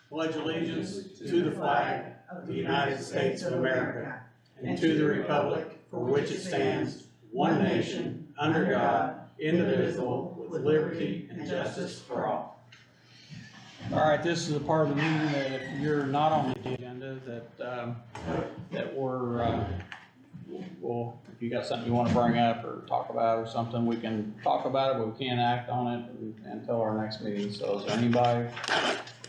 pledge allegiance to the flag of the United States of America and to the republic for which it stands, one nation, under God, indivisible, with liberty and justice for all. All right, this is a part of the meeting that if you're not on the agenda, that we're, well, if you got something you want to bring up or talk about or something, we can talk about it, but we can't act on it until our next meeting. So is there anybody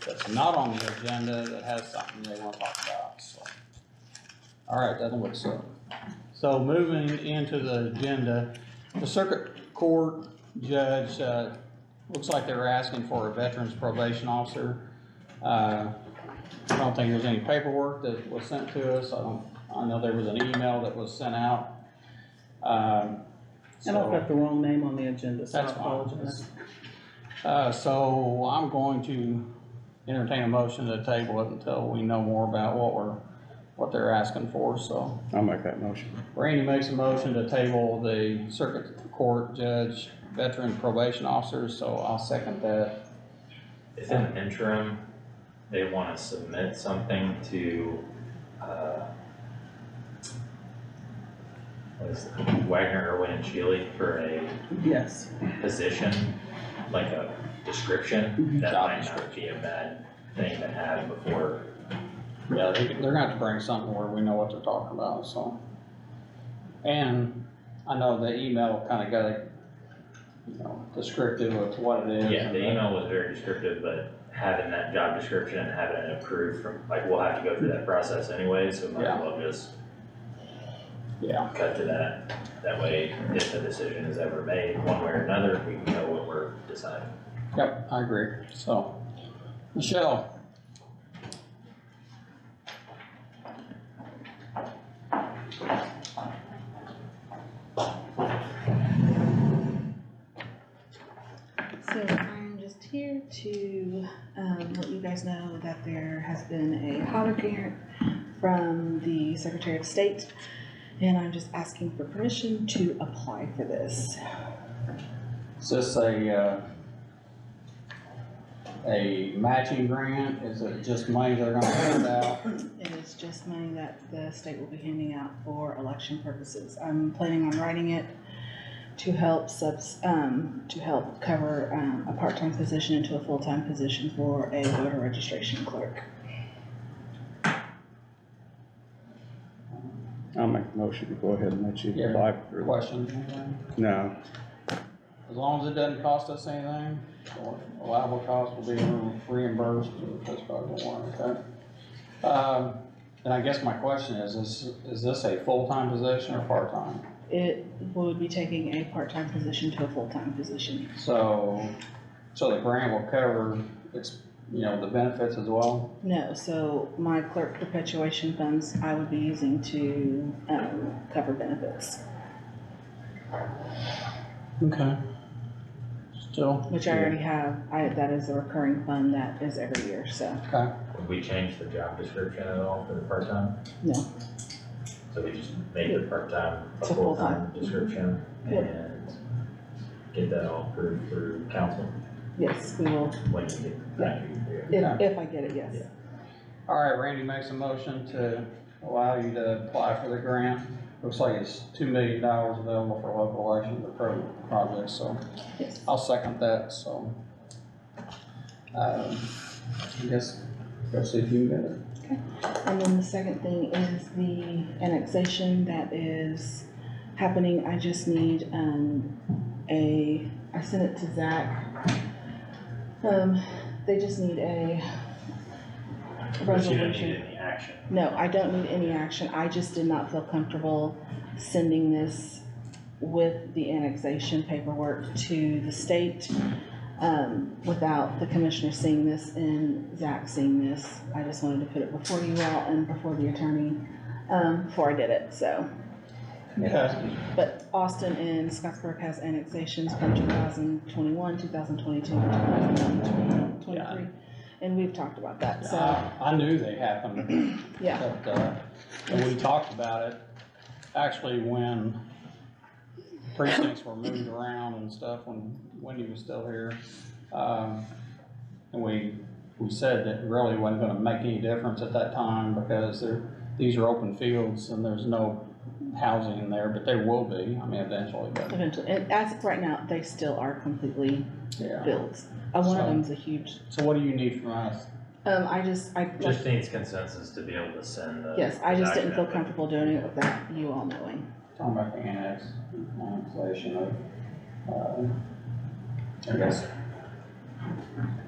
that's not on the agenda that has something they want to talk about? So, all right, doesn't look so. So moving into the agenda, the circuit court judge, looks like they were asking for a veterans probation officer. I don't think there's any paperwork that was sent to us. I know there was an email that was sent out. And I've got the wrong name on the agenda, so I apologize. So I'm going to entertain a motion to table it until we know more about what they're asking for. So I'll make that motion. Randy makes a motion to table the circuit court judge veteran probation officers, so I'll second that. If in the interim they want to submit something to Wagner, Irwin, and Shealy for a Yes. position, like a description, that Job might not be a bad thing to have before. Yeah, they're gonna have to bring something where we know what they're talking about, so. And I know the email kind of got a, descriptive of what it is. Yeah, the email was very descriptive, but having that job description and having it approved from, like, we'll have to go through that process anyway, so we might as well just cut to that. That way, if the decision is ever made, one way or another, we can know what we're deciding. Yep, I agree. So, Michelle. So I'm just here to let you guys know that there has been a hotter grant from the Secretary of State, and I'm just asking for permission to apply for this. Is this a matching grant? Is it just money they're gonna hand out? It is just money that the state will be handing out for election purposes. I'm planning on writing it to help cover a part-time position into a full-time position for a voter registration clerk. I'll make a motion to go ahead and let you Yeah. apply for it. Question? No, As long as it doesn't cost us anything, or allowable cost will be reimbursed, that's probably the one, okay? And I guess my question is this a full-time position or part-time? It would be taking a part-time position to a full-time position. So the grant will cover, the benefits as well? No, so my clerk perpetuation funds I would be using to cover benefits, Okay. Still? which I already have. That is a recurring fund that is every year, so Okay. Would we change the job description at all for the part-time? no. So we just make the part-time a It's a full-time. full-time description Yep. and get that all approved through council Yes, we will, when you get back here. if I get it, yes. Yeah. All right, Randy makes a motion to allow you to apply for the grant. Looks like it's $2 million available for local election projects, so Yes. I'll second that, so. I guess, go see if you can get it. And then the second thing is the annexation that is happening. I just need I sent it to Zach. They just need a But you don't resolution. need any action. No, I don't need any action. I just did not feel comfortable sending this with the annexation paperwork to the state without the commissioner seeing this and Zach seeing this. I just wanted to put it before you all and before the attorney before I did it, so. Okay. But Austin and Scottsburg has annexations from 2021, 2022, 2023. Yeah. And we've talked about that, so, I knew they happened, yeah. but, and we talked about it, actually, when precincts were moved around and stuff, when Wendy was still here. And we we said that really wasn't gonna make any difference at that time because these are open fields and there's no housing in there, but there will be, I mean, eventually, but, Eventually, and as of right now, they still are completely yeah. built. One So- of them's a huge, So what do you need from us? Just needs consensus to be able to send the. yes, I just didn't feel document. comfortable doing it without you all knowing. Talking about the annexation of, I guess,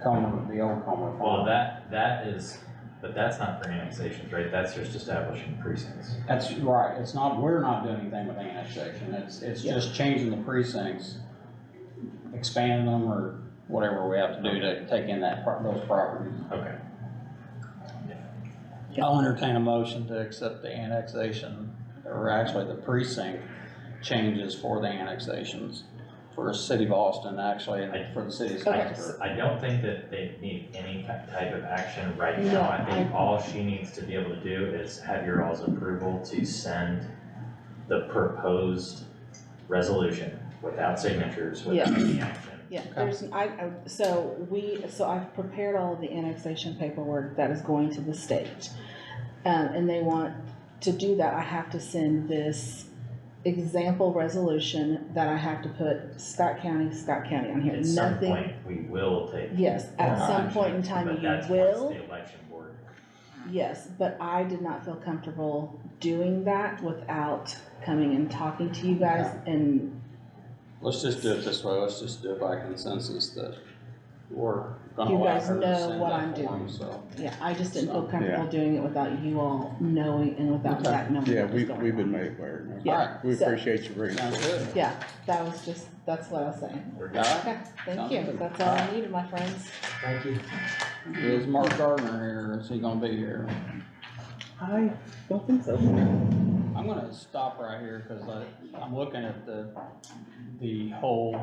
the old Comer. Well, that is, but that's not for annexations, right? That's just establishing precincts. That's right, it's not, we're not doing anything with annexation, it's just changing the precincts, expanding them or whatever we have to do to take in those properties. Okay. I'll entertain a motion to accept the annexation, or actually the precinct changes for the annexations for the city of Austin, actually, and for the city of Scottsburg. I don't think that they need any type of action right No, now. I think all she needs to be able to do is have your all's approval to send the proposed resolution without signatures, without Yeah. any action. Yeah, so I've prepared all of the annexation paperwork that is going to the state. And they want, to do that, I have to send this example resolution that I have to put Scott County on here. At some Nothing, point, we will take. yes, at More some action, point in time But you that's will, once the election board. yes, but I did not feel comfortable doing that without coming and talking to you guys and, Let's just do it this way, let's just do it by consensus that we're gonna You allow guys her to know send what that I'm form, doing. so. yeah, I just didn't feel So, comfortable yeah. doing it without you all knowing and without Okay. Zach knowing Yeah, what was going we've been on. made aware. now. Yeah. We So- appreciate you bringing Sounds it. good. Yeah, that was just, that's what I was saying. We're good. Alright, Okay, thank Sounds you, good. that's all I needed, my friends. Thank you. is Mark Gardner here, is he gonna be here? I don't think so. I'm gonna stop right here, cause I'm looking at the whole,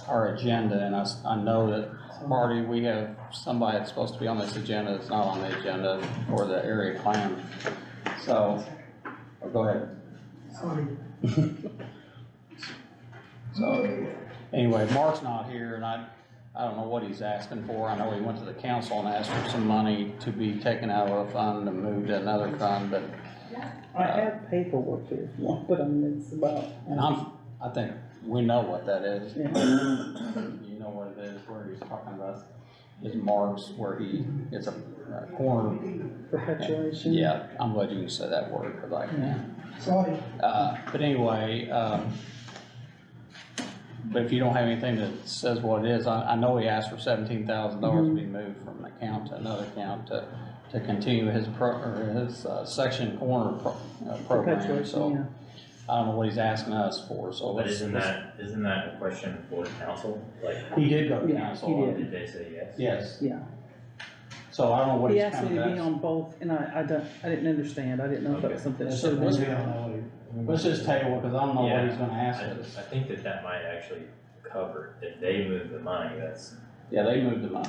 our agenda, and I know that, Marty, we have somebody that's supposed to be on this agenda that's not on the agenda for the area plan. So, go ahead. Sorry. So, anyway, Mark's not here, and I don't know what he's asking for. I know he went to the council and asked for some money to be taken out of a fund and moved to another fund, but, I have paperwork here if you want, but it's about. and I think we know what that is. Yeah. You know what it is, where he's talking about his marks, where it's a corner. Perpetuation. Yeah, I'm glad you can say that word, cause I can't. Sorry. But anyway, but if you don't have anything that says what it is, I know he asked for $17,000 to be moved from an account to another account to continue his section corner program, Perpetuation, so yeah. I don't know what he's asking us for, so But let's. isn't that a question for council? Like, He did go to Yeah, council. he did. did they say yes? Yes, Yeah, so I don't know what he he's asked me coming to be back. on both, and I didn't understand, I didn't know if that was Okay. something that Let's should have just- been. Let's just table it, cause I don't know what Yeah. he's gonna ask us. I think that might actually cover, if they move the money, that's. Yeah, they moved the money,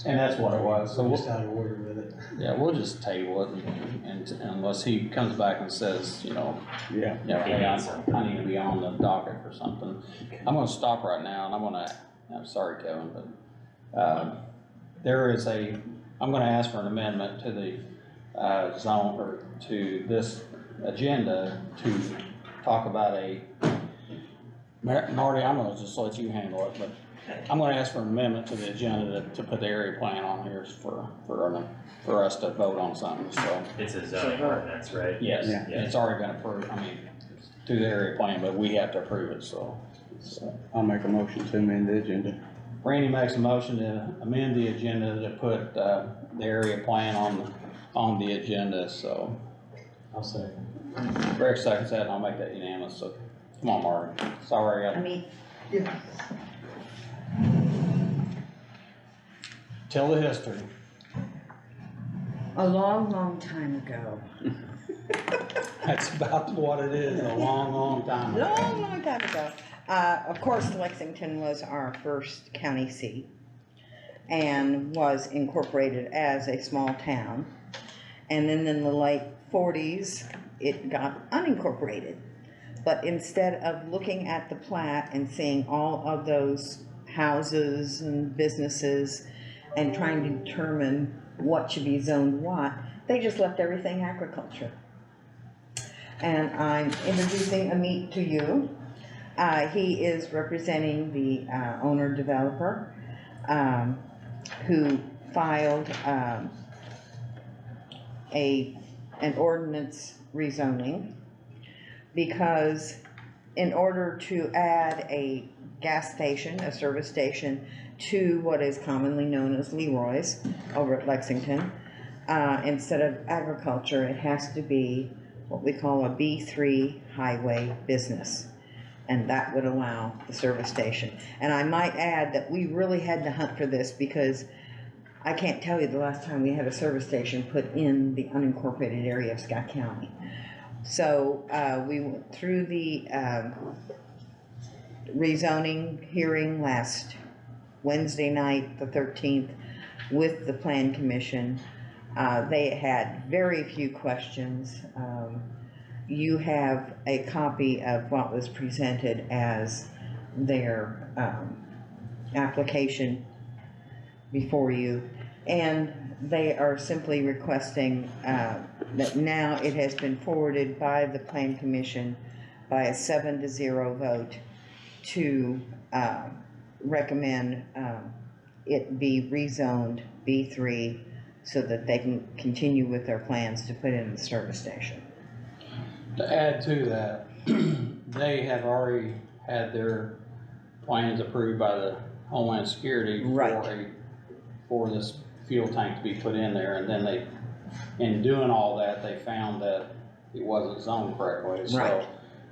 and that's what it was, so We're we'll, just out of order with it. yeah, we'll just table it and unless he comes back and says, Yeah, hey, I need to be on the docket for something. I'm gonna stop right now and I'm sorry, Kevin, but, I'm gonna ask for an amendment to the, zone, or to this agenda to talk about Marty, I'm gonna just let you handle it, but I'm gonna ask for an amendment to the agenda to put the area plan on here for us to vote on something, so. It's a zoning ordinance, right? Yes, Yeah. it's already been approved, through the area plan, but we have to approve it, so. I'll make a motion to amend the agenda. Randy makes a motion to amend the agenda to put, the area plan on the agenda, so. I'll second. Greg seconds that, and I'll make that unanimous, so, come on, Marty, sorry, Yeah. tell the history. A long, long time ago. That's about what it is, a long, long time ago. Long time ago. Of course, Lexington was our first county seat and was incorporated as a small town. And then in the late 40s, it got unincorporated. But instead of looking at the plat and seeing all of those houses and businesses and trying to determine what should be zoned what, they just left everything agriculture. And I'm introducing Amit to you. He is representing the owner developer who filed an ordinance rezoning because in order to add a gas station, a service station, to what is commonly known as Leroy's over at Lexington, instead of agriculture, it has to be what we call a B3 highway business. And that would allow the service station. And I might add that we really had to hunt for this because I can't tell you the last time we had a service station put in the unincorporated area of Scott County. So we went through the rezoning hearing last Wednesday night, the 13th, with the Plan Commission. They had very few questions. You have a copy of what was presented as their application before you, and they are simply requesting that now it has been forwarded by the Plan Commission by a 7-0 vote to recommend it be rezoned B3 so that they can continue with their plans to put in the service station. To add to that, they have already had their plans approved by the Homeland Security Right. for this fuel tank to be put in there, and then they, in doing all that, they found that it wasn't zoned correctly, so. Right.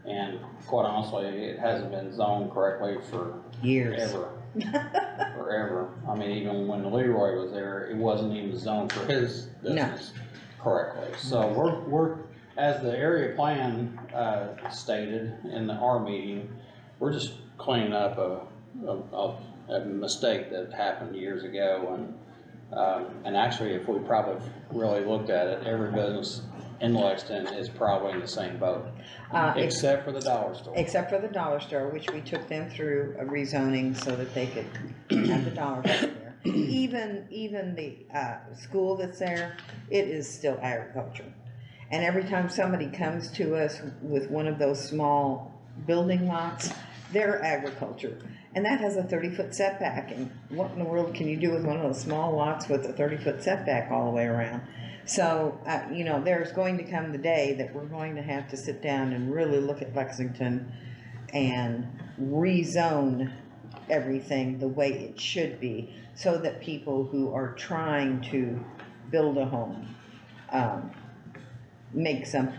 And quite honestly, it hasn't been zoned correctly for Years. ever. Forever. I mean, even when Leroy was there, it wasn't even zoned for his business correctly. So we're, as the area plan, stated in our meeting, we're just cleaning up a mistake that happened years ago, and actually, if we probably really looked at it, every business in Lexington is probably in the same boat, except for the dollar store. Except for the dollar store, which we took them through a rezoning so that they could have the dollar store there. Even the school that's there, it is still agriculture. And every time somebody comes to us with one of those small building lots, they're agriculture. And that has a 30-foot setback, and what in the world can you do with one of those small lots with a 30-foot setback all the way around? So, you know, there's going to come the day that we're going to have to sit down and really look at Lexington and rezone everything the way it should be, so that people who are trying to build a home, make some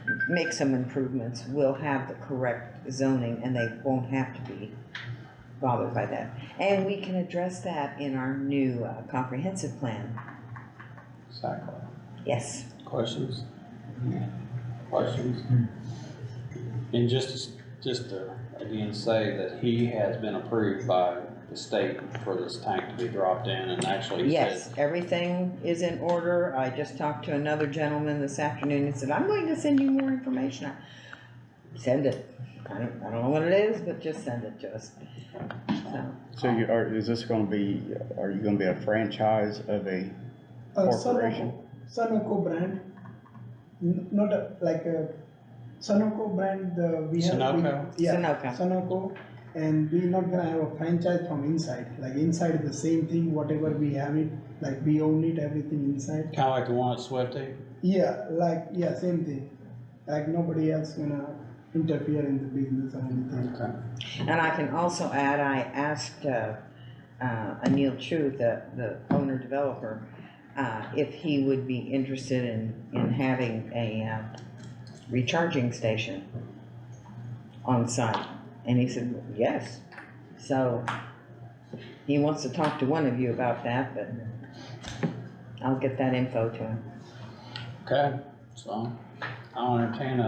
improvements, will have the correct zoning, and they won't have to be bothered by that. And we can address that in our new comprehensive plan. Exactly. Yes. Questions? Questions? And just to again say that he has been approved by the state for this tank to be dropped in, and actually Yes, said, everything is in order. I just talked to another gentleman this afternoon and said, I'm going to send you more information. Send it. I don't know what it is, but just send it to us. So is this gonna be, are you gonna be a franchise of a corporation? Sunoco brand, not like a Sunoco brand, we have. Sunoco? Yeah, Sunoco. Sunoco, and we're not gonna have a franchise from inside, like inside the same thing, whatever we have it, like we own it, everything inside. kinda like the one at Swifty? Yeah, same thing, like nobody else gonna interfere in the business or anything. Okay. And I can also add, I asked Anil Chu, the owner developer, if he would be interested in having a recharging station on site. And he said, yes. So he wants to talk to one of you about that, but I'll get that info to him. Okay, so I'll entertain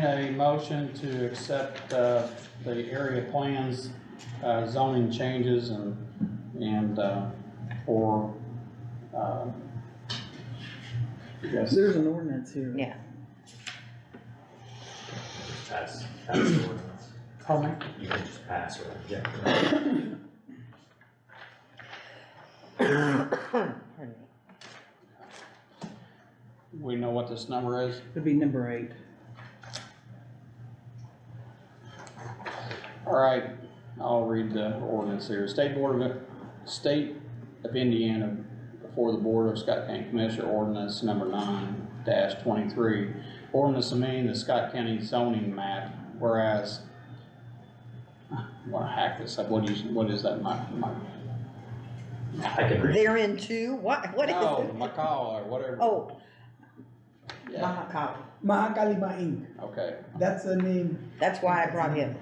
a motion to accept the area plans, zoning changes and for Yes. There's an ordinance here. Yeah. That's the ordinance. Pardon me? You can just pass or reject. Pardon me. We know what this number is? It'd be number 8. All right, I'll read the ordinance here. State of Indiana, before the Board of Scott County Commissioner, ordinance number 9-23. Ordinance amending the Scott County zoning map, whereas, I wanna hack this up, what is that, I can read. They're in two, what is no, it? Macau or whatever. Oh, Yeah, Mahakal, Mahakalima Inc. okay. That's the name. that's why I brought him.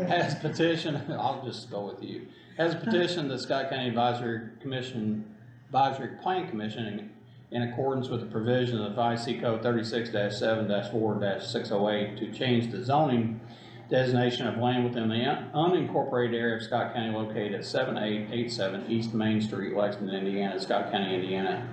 Has petition, I'll just go with you. Has petitioned the Scott County Advisory Plan Commission in accordance with the provision of IC Code 36-7-4-608 to change the zoning designation of land within the unincorporated area of Scott County located at 7887 East Main Street, Lexington, Indiana, Scott County, Indiana.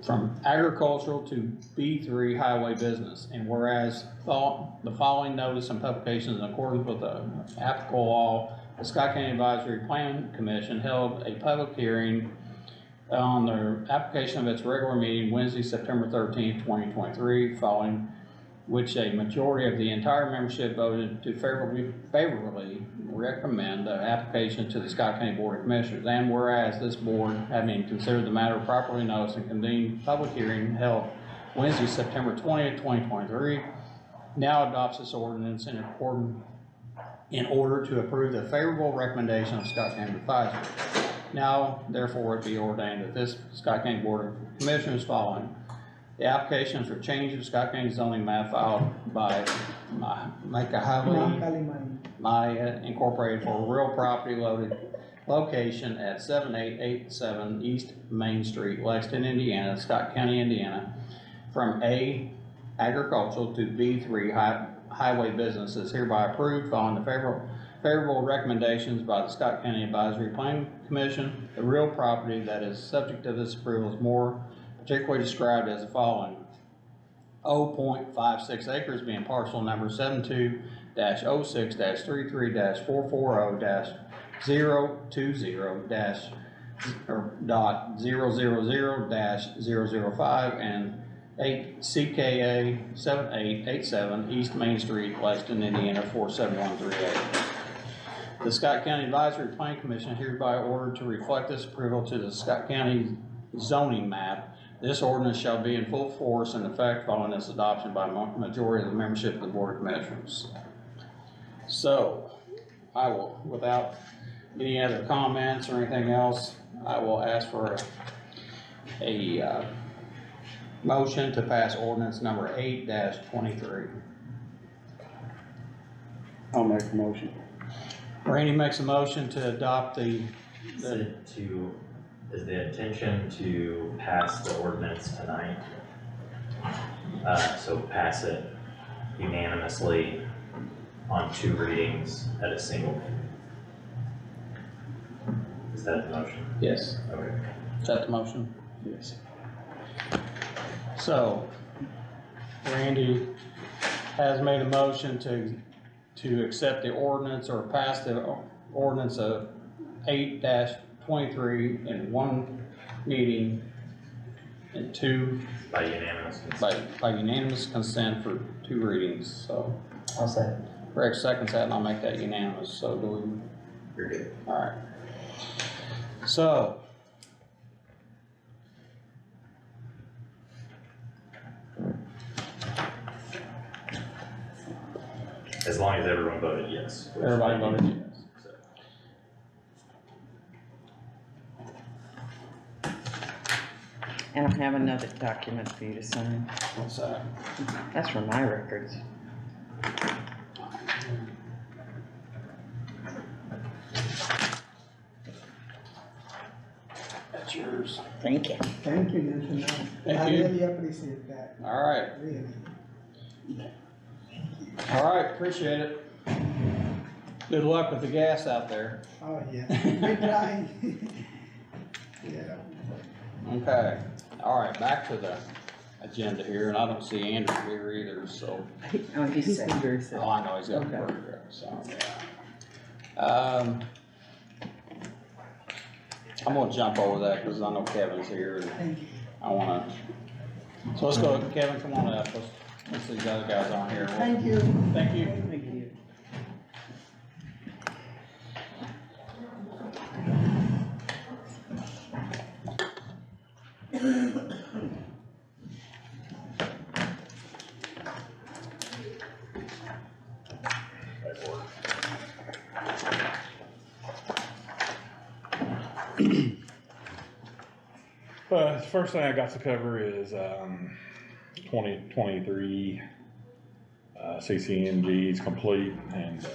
From agricultural to B3 highway business, and whereas the following notice and publication in accordance with the applicable law, the Scott County Advisory Plan Commission held a public hearing on the application of its regular meeting Wednesday, September 13th, 2023, following which a majority of the entire membership voted to favorably recommend the application to the Scott County Board of Commissioners. And whereas this board, having considered the matter properly noticed and convened public hearing held Wednesday, September 20th, 2023, now adopts this ordinance in order to approve the favorable recommendation of Scott County Advisory. Now, therefore, it be ordained that this Scott County Board of Commissioners following the application for change of Scott County zoning map filed by Mahakalima Inc. Maya Incorporated for real property location at 7887 East Main Street, Lexington, Indiana, Scott County, Indiana, from A, agricultural to B3 highway business is hereby approved following the favorable recommendations by the Scott County Advisory Plan Commission. The real property that is subject to this approval is more particularly described as the following: 0.56 acres being parcel number 72-06-33-440-000-005 and 8 CKA 7887 East Main Street, Lexington, Indiana 47138. The Scott County Advisory Plan Commission hereby ordered to reflect this approval to the Scott County zoning map. This ordinance shall be in full force and effect following its adoption by majority of the membership of the Board of Commissioners. So, I will, without any other comments or anything else, I will ask for a motion to pass ordinance number 8-23. I'll make a motion. Randy makes a motion to adopt the Is the intention to pass the ordinance tonight? So pass it unanimously on 2 readings at a single meeting. Is that the motion? Yes. Okay. Is that the motion? Yes. So, Randy has made a motion to accept the ordinance or pass the ordinance of 8-23 in 1 meeting and 2 By unanimous consent. by unanimous consent for 2 readings, so. I'll say. Greg seconds that and I'll make that unanimous, so do we? You're good. Alright. So. As long as everyone voted yes. Everybody voted yes. And I have another document for you to sign. What's that? That's for my records. That's yours. Thank you. Thank you, gentlemen. Thank I you. really appreciate that, Alright, really. alright, appreciate it. Good luck with the gas out there. Oh, yeah, we trying. Yeah. Okay, alright, back to the agenda here, and I don't see Andrew here either, so. Oh, he's He's sick. been very sick. Oh, I know, he's got a Okay. burger, so, yeah. I'm gonna jump over that, cause I know Kevin's here, and I wanna, so let's go, Kevin, come on up, let's see these other guys on here. Thank you. Thank you. Thank you. The first thing I got to cover is 2023 CCNG is complete, and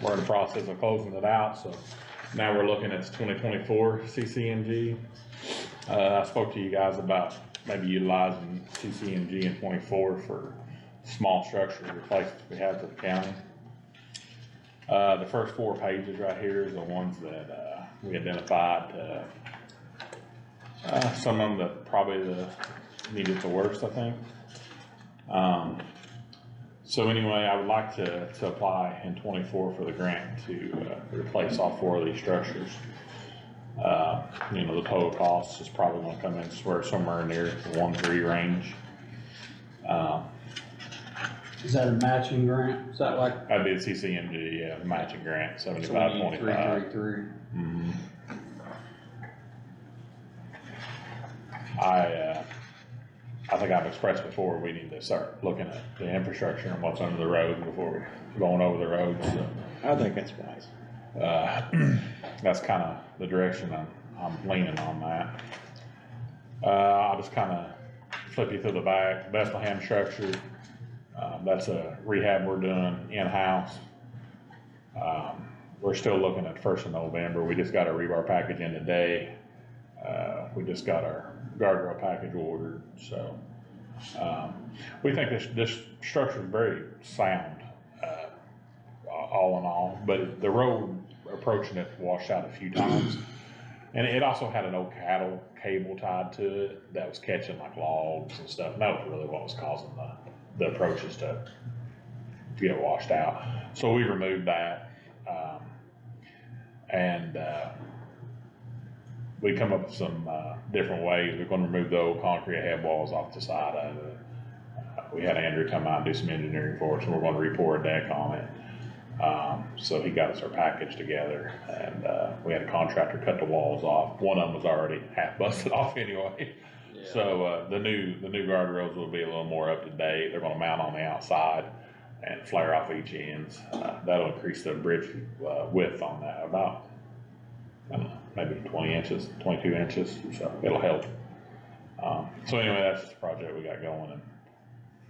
we're in the process of closing it out. So now we're looking at 2024 CCNG. I spoke to you guys about maybe utilizing CCNG in 24 for small structure replacements we have for the county. The first 4 pages right here is the ones that we identified. Some of them that probably needed the worst, I think. So anyway, I would like to apply in 24 for the grant to replace all 4 of these structures. You know, the total cost is probably going to come in somewhere near the 1.3 range. Is that a matching grant? Is that like? That'd be a CCMG, yeah, matching grant, So we need 75-25. 333. Mm-hmm. I think I've expressed before, we need to start looking at the infrastructure and what's under the road before we're going over the roads. So, I think that's wise. that's kind of the direction I'm leaning on that. I'll just kind of flip you through the back. Bethlehem structure, that's a rehab we're doing in-house. We're still looking at 1st of November. We just got our rebar package in today. We just got our guardrail package ordered, so we think this structure is very sound, all in all. But the road approaching it washed out a few times, and it also had an old cattle cable tied to it that was catching like logs and stuff. And that was really what was causing the approaches to get washed out. So we removed that, and we come up with some different ways. We're going to remove the old concrete head walls off the side of it. We had Andrew come out and do some engineering for us, and we're going to re-pour a deck on it. So he got us our package together, and we had a contractor cut the walls off. One of them was already half busted off anyway. Yeah. So the new guardrails will be a little more up to date. They're going to mount on the outside and flare off each ends. That'll increase the bridge width on that about, I don't know, maybe 20 inches, 22 inches, so it'll help. So anyway, that's just a project we got going, and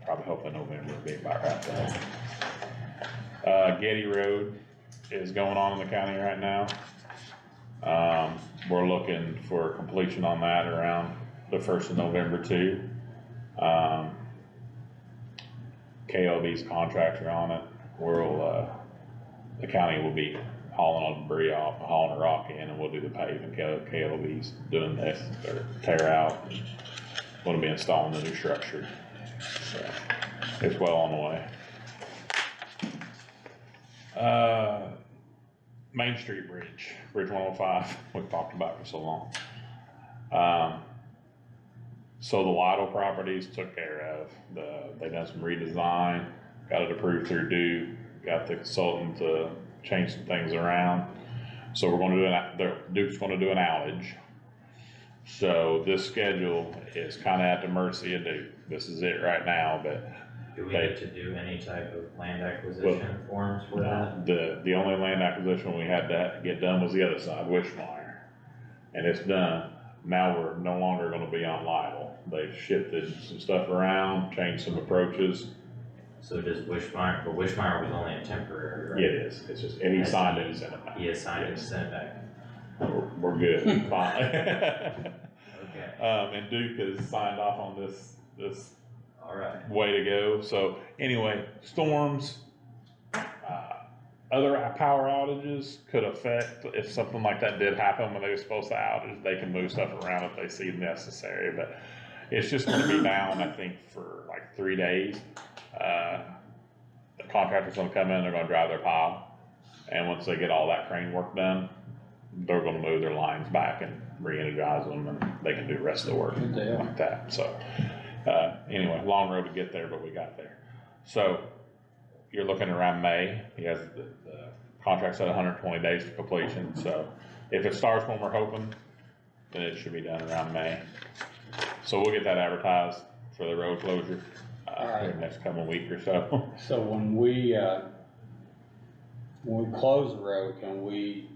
probably hopefully November will be about right there. Getty Road is going on in the county right now. We're looking for completion on that around the 1st of November too. KLB's contractor on it. The county will be hauling all the debris off, hauling the rock in, and we'll do the paving. KLB's doing this, or tear out, and going to be installing the new structure. So it's well on the way. Main Street Bridge 105, we've talked about for so long. So the Lidle properties took care of. They done some redesign, got it approved through Duke, got the consultant to change some things around. So we're going to do Duke's going to do an outage. So this schedule is kind of at the mercy of Duke. This is it right now, but Do we need to do any type of land acquisition forms for that? the only land acquisition we had to get done was the other side, Wishmeyer, and it's done. Now we're no longer going to be on Lidle. They've shifted some stuff around, changed some approaches. So does Wishmeyer, but Wishmeyer was only a temporary, right? Yeah, it is. It's just, and he signed it and sent it back. He assigned it and sent it back. We're good, finally. Okay, And Duke has signed off on this all right. way to go. So anyway, storms, other power outages could affect, if something like that did happen when they were supposed to outage, they can move stuff around if they see necessary. But It's just gonna be down, I think, for like 3 days. The contractor's gonna come in, they're gonna drive their pile, and once they get all that crane work done, they're gonna move their lines back and re-energize them, and they can do the rest of the work Good deal. like that, so. Anyway, long road to get there, but we got there. So, you're looking around May, he has the contract said 120 days for completion, so if it starts when we're hoping, then it should be done around May. So we'll get that advertised for the road closure, in the next couple of weeks or so. So when we close the road, can we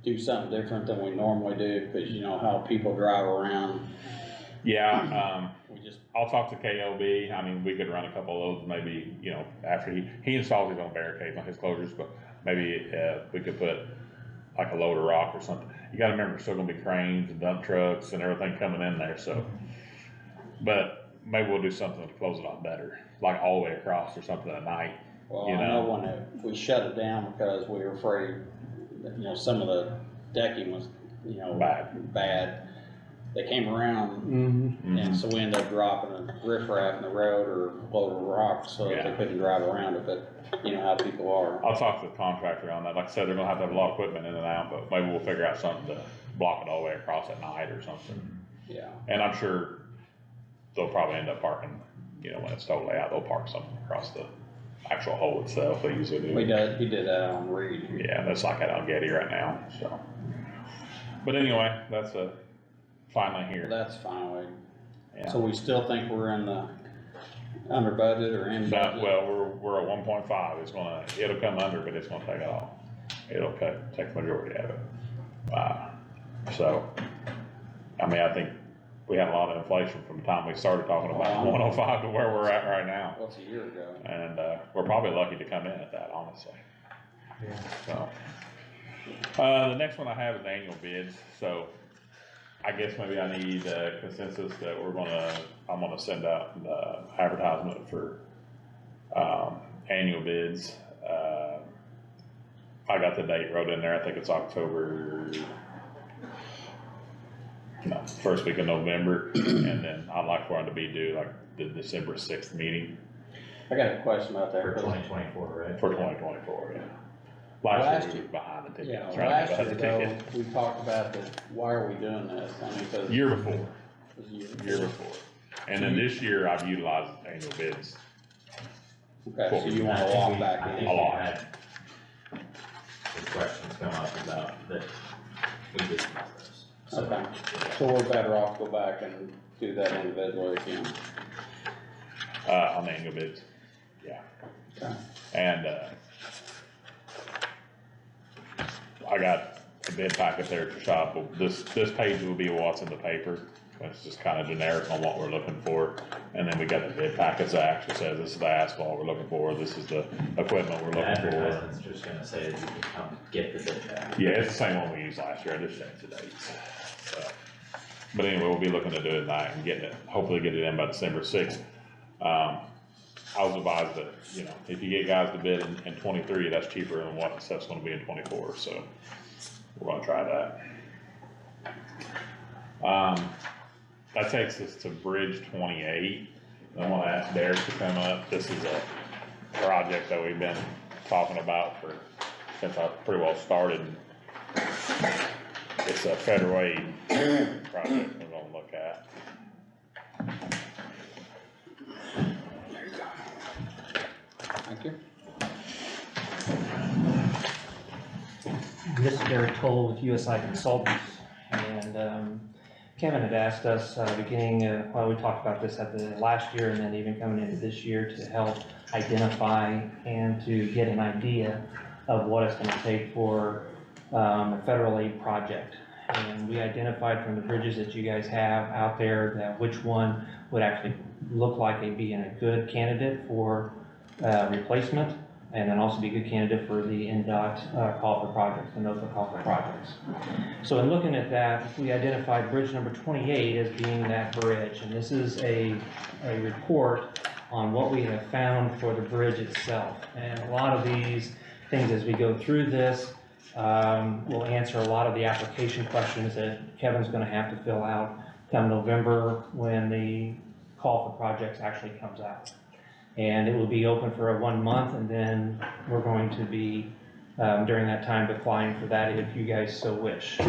do something different than we normally do? Cause you know how people drive around. Yeah, We just, I'll talk to KLB, I mean, we could run a couple of those, maybe, you know, after he installs his own barricades on his closures, but maybe, we could put like a load of rock or something. You gotta remember, there's still gonna be cranes and dump trucks and everything coming in there, so. But maybe we'll do something to close it off better, like all the way across or something at night. well, You I know. know when we shut it down because we were afraid that, you know, some of the decking was, you know, bad. They came around and so we ended up dropping a riffraff in the road or a load of rocks so that Yeah. they couldn't drive around it, but you know how people are. I'll talk to the contractor on that. Like I said, they're gonna have to have a lot of equipment in and out, but maybe we'll figure out something to block it all the way across at night or something. Yeah. And I'm sure they'll probably end up parking, you know, when it's totally out, they'll park something across the actual hole itself. They usually do. He did that on Reed. Yeah, that's like at Getty right now, so. But anyway, that's finally here. That's finally, Yeah. so we still think we're in the under budget or in budget? Well, we're at 1.5. It'll come under, but it's gonna take it all. It'll take the majority of it. So, I mean, I think we had a lot of inflation from the time we started talking about 105 to where we're at right now. What's a year ago? And, we're probably lucky to come in at that, honestly. Yeah. So, the next one I have is annual bids, so I guess maybe I need a consensus that I'm gonna send out the advertisement for, annual bids. I got the date wrote in there, I think it's first week of November, and then I'd like for them to be due like the December 6th meeting I got a question about that. For 2024, right? for 2024, yeah. Last Last year we year- was behind the ticket. Yeah, That's right, last behind year the though, ticket. we talked about why are we doing this? I mean, cause. Year before. it was a Year before. And then this year I've utilized annual bids. Okay, so you wanna walk back I in? think we had some questions come up about that we did about those. So, Okay, so we're better off go back and do that individually again. On the annual bids, yeah. Okay. And, I got a bid packet there at the shop. This page will be what's in the paper. It's just kind of generic on what we're looking for. And then we got the bid packets that actually says this is the asphalt we're looking for, this is the equipment we're The looking for. advertisement's just gonna say that you can come get the bid back. Yeah, it's the same one we used last year, I just changed the dates. So, but anyway, we'll be looking to do it tonight and hopefully get it in by December 6th. I was advised that, you know, if you get guys to bid in 23, that's cheaper than what the stuff's gonna be in 24, so we're gonna try that. That takes us to Bridge 28. I wanna ask Derek to come up. This is a project that we've been talking about since I pretty well started. It's a federal aid project we're gonna look at. Thank you. This is Derek Toll with USI Consultants, and Kevin had asked us beginning, we talked about this at the last year and then even coming into this year to help identify and to get an idea of what it's going to take for a federal aid project. And we identified from the bridges that you guys have out there that which one would actually look like it'd be a good candidate for replacement, and then also be a good candidate for the NDOT call for projects, the NOFA call for projects. So in looking at that, we identified bridge number 28 as being that bridge, and this is a report on what we have found for the bridge itself. And a lot of these things as we go through this will answer a lot of the application questions that Kevin's going to have to fill out come November when the call for projects actually comes out. And it will be open for a 1 month, and then we're going to be, during that time, applying for that if you guys so wish.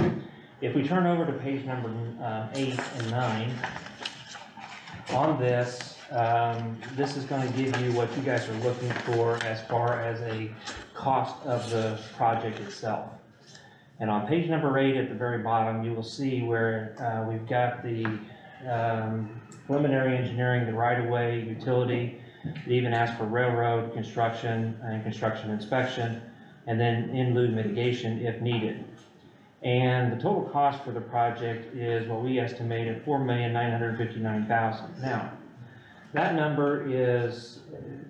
If we turn over to page number 8 and 9, on this, this is going to give you what you guys are looking for as far as a cost of the project itself. And on page number 8 at the very bottom, you will see where we've got the preliminary engineering, the right-of-way, utility. It even asks for railroad construction and construction inspection, and then in lieu mitigation if needed. And the total cost for the project is what we estimate at $4,959,000. Now, that number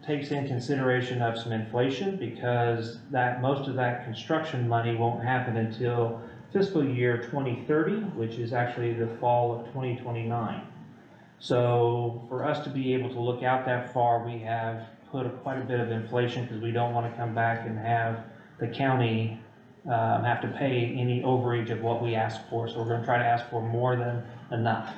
takes in consideration of some inflation, because most of that construction money won't happen until fiscal year 2030, which is actually the fall of 2029. So for us to be able to look out that far, we have put quite a bit of inflation, because we don't want to come back and have the county have to pay any overage of what we ask for. So we're going to try to ask for more than enough.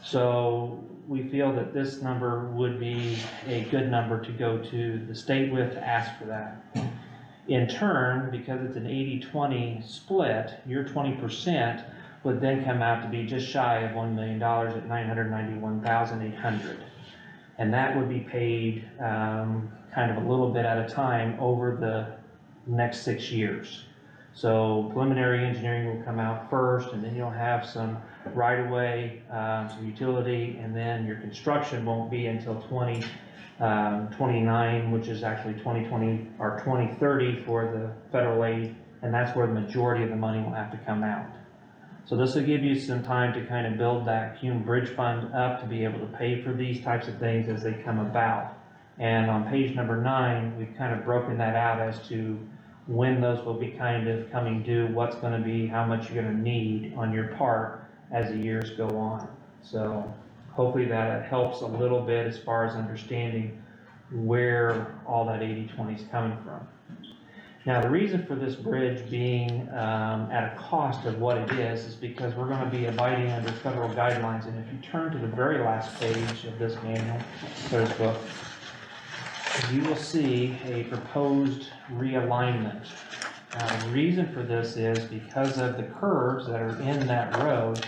So we feel that this number would be a good number to go to the state with to ask for that. In turn, because it's an 80-20 split, your 20% would then come out to be just shy of $1 million at $991,800. And that would be paid kind of a little bit at a time over the next 6 years. So preliminary engineering will come out first, and then you'll have some right-of-way, some utility, and then your construction won't be until 2029, which is actually 2020 or 2030 for the federal aid, and that's where the majority of the money will have to come out. So this will give you some time to kind of build that Hume Bridge Fund up to be able to pay for these types of things as they come about. And on page number 9, we've kind of broken that out as to when those will be kind of coming due, what's going to be, how much you're going to need on your part as the years go on. So hopefully that helps a little bit as far as understanding where all that 80-20 is coming from. Now, the reason for this bridge being at a cost of what it is because we're going to be abiding under federal guidelines. And if you turn to the very last page of this manual, or this book, you will see a proposed realignment. The reason for this is because of the curves that are in that road.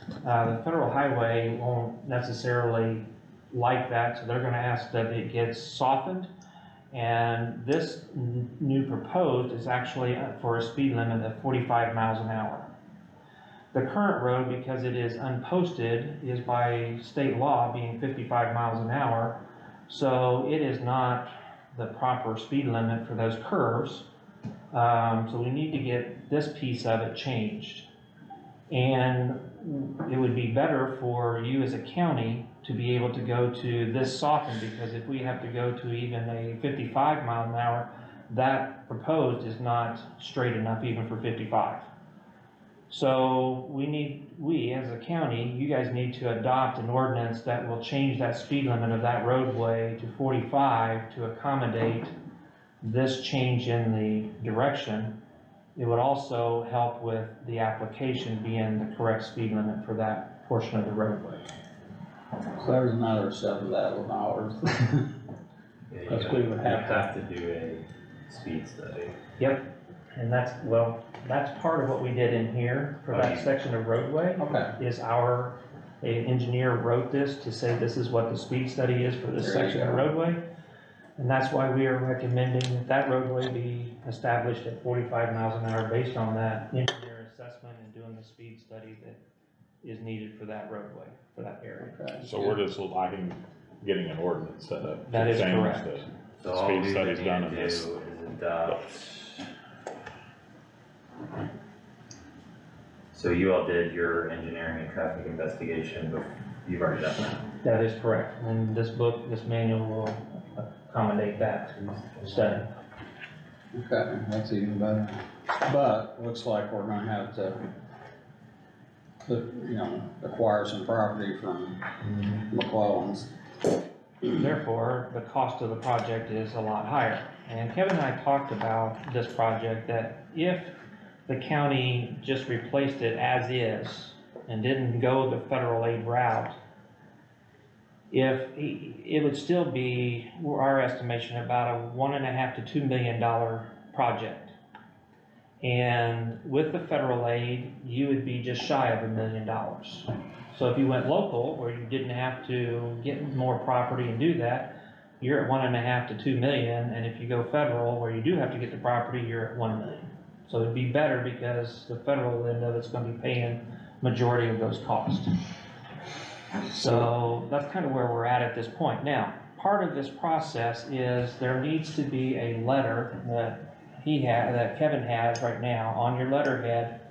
The federal highway won't necessarily like that, so they're going to ask that it gets softened. And this new proposed is actually for a speed limit of 45 miles an hour. The current road, because it is unposted, is by state law being 55 miles an hour. So it is not the proper speed limit for those curves. So we need to get this piece of it changed. And it would be better for you as a county to be able to go to this softened, because if we have to go to even a 55 mile an hour, that proposed is not straight enough even for 55. So we as a county, you guys need to adopt an ordinance that will change that speed limit of that roadway to 45 to accommodate this change in the direction. It would also help with the application being the correct speed limit for that portion of the roadway. So there's another $7,000. Because we would have to do a speed study. Yep, and that's part of what we did in here for that section of roadway. Okay. Is our engineer wrote this to say this is what the speed study is for this section of roadway. And that's why we are recommending that roadway be established at 45 miles an hour based on that engineer assessment and doing the speed study that is needed for that roadway, for that area. Okay. So we're just lacking getting an ordinance set up. That is correct. So all we Speed studies done in need to this. do is adopt. So you all did your engineering and traffic investigation, but you've already done that. That is correct. And this book, this manual will accommodate that study. Okay, that's even better. But looks like we're gonna have to acquire some property from McClellan's. Therefore, the cost of the project is a lot higher. And Kevin and I talked about this project, that if the county just replaced it as is, and didn't go the federal aid route, it would still be, our estimation, about a $1.5 to $2 million project. And with the federal aid, you would be just shy of $1 million. So if you went local, where you didn't have to get more property and do that, you're at 1.5 to 2 million, and if you go federal, where you do have to get the property, you're at 1 million. So it'd be better because the federal end of it's gonna be paying majority of those costs. So that's kind of where we're at this point. Now, part of this process is there needs to be a letter that that Kevin has right now on your letterhead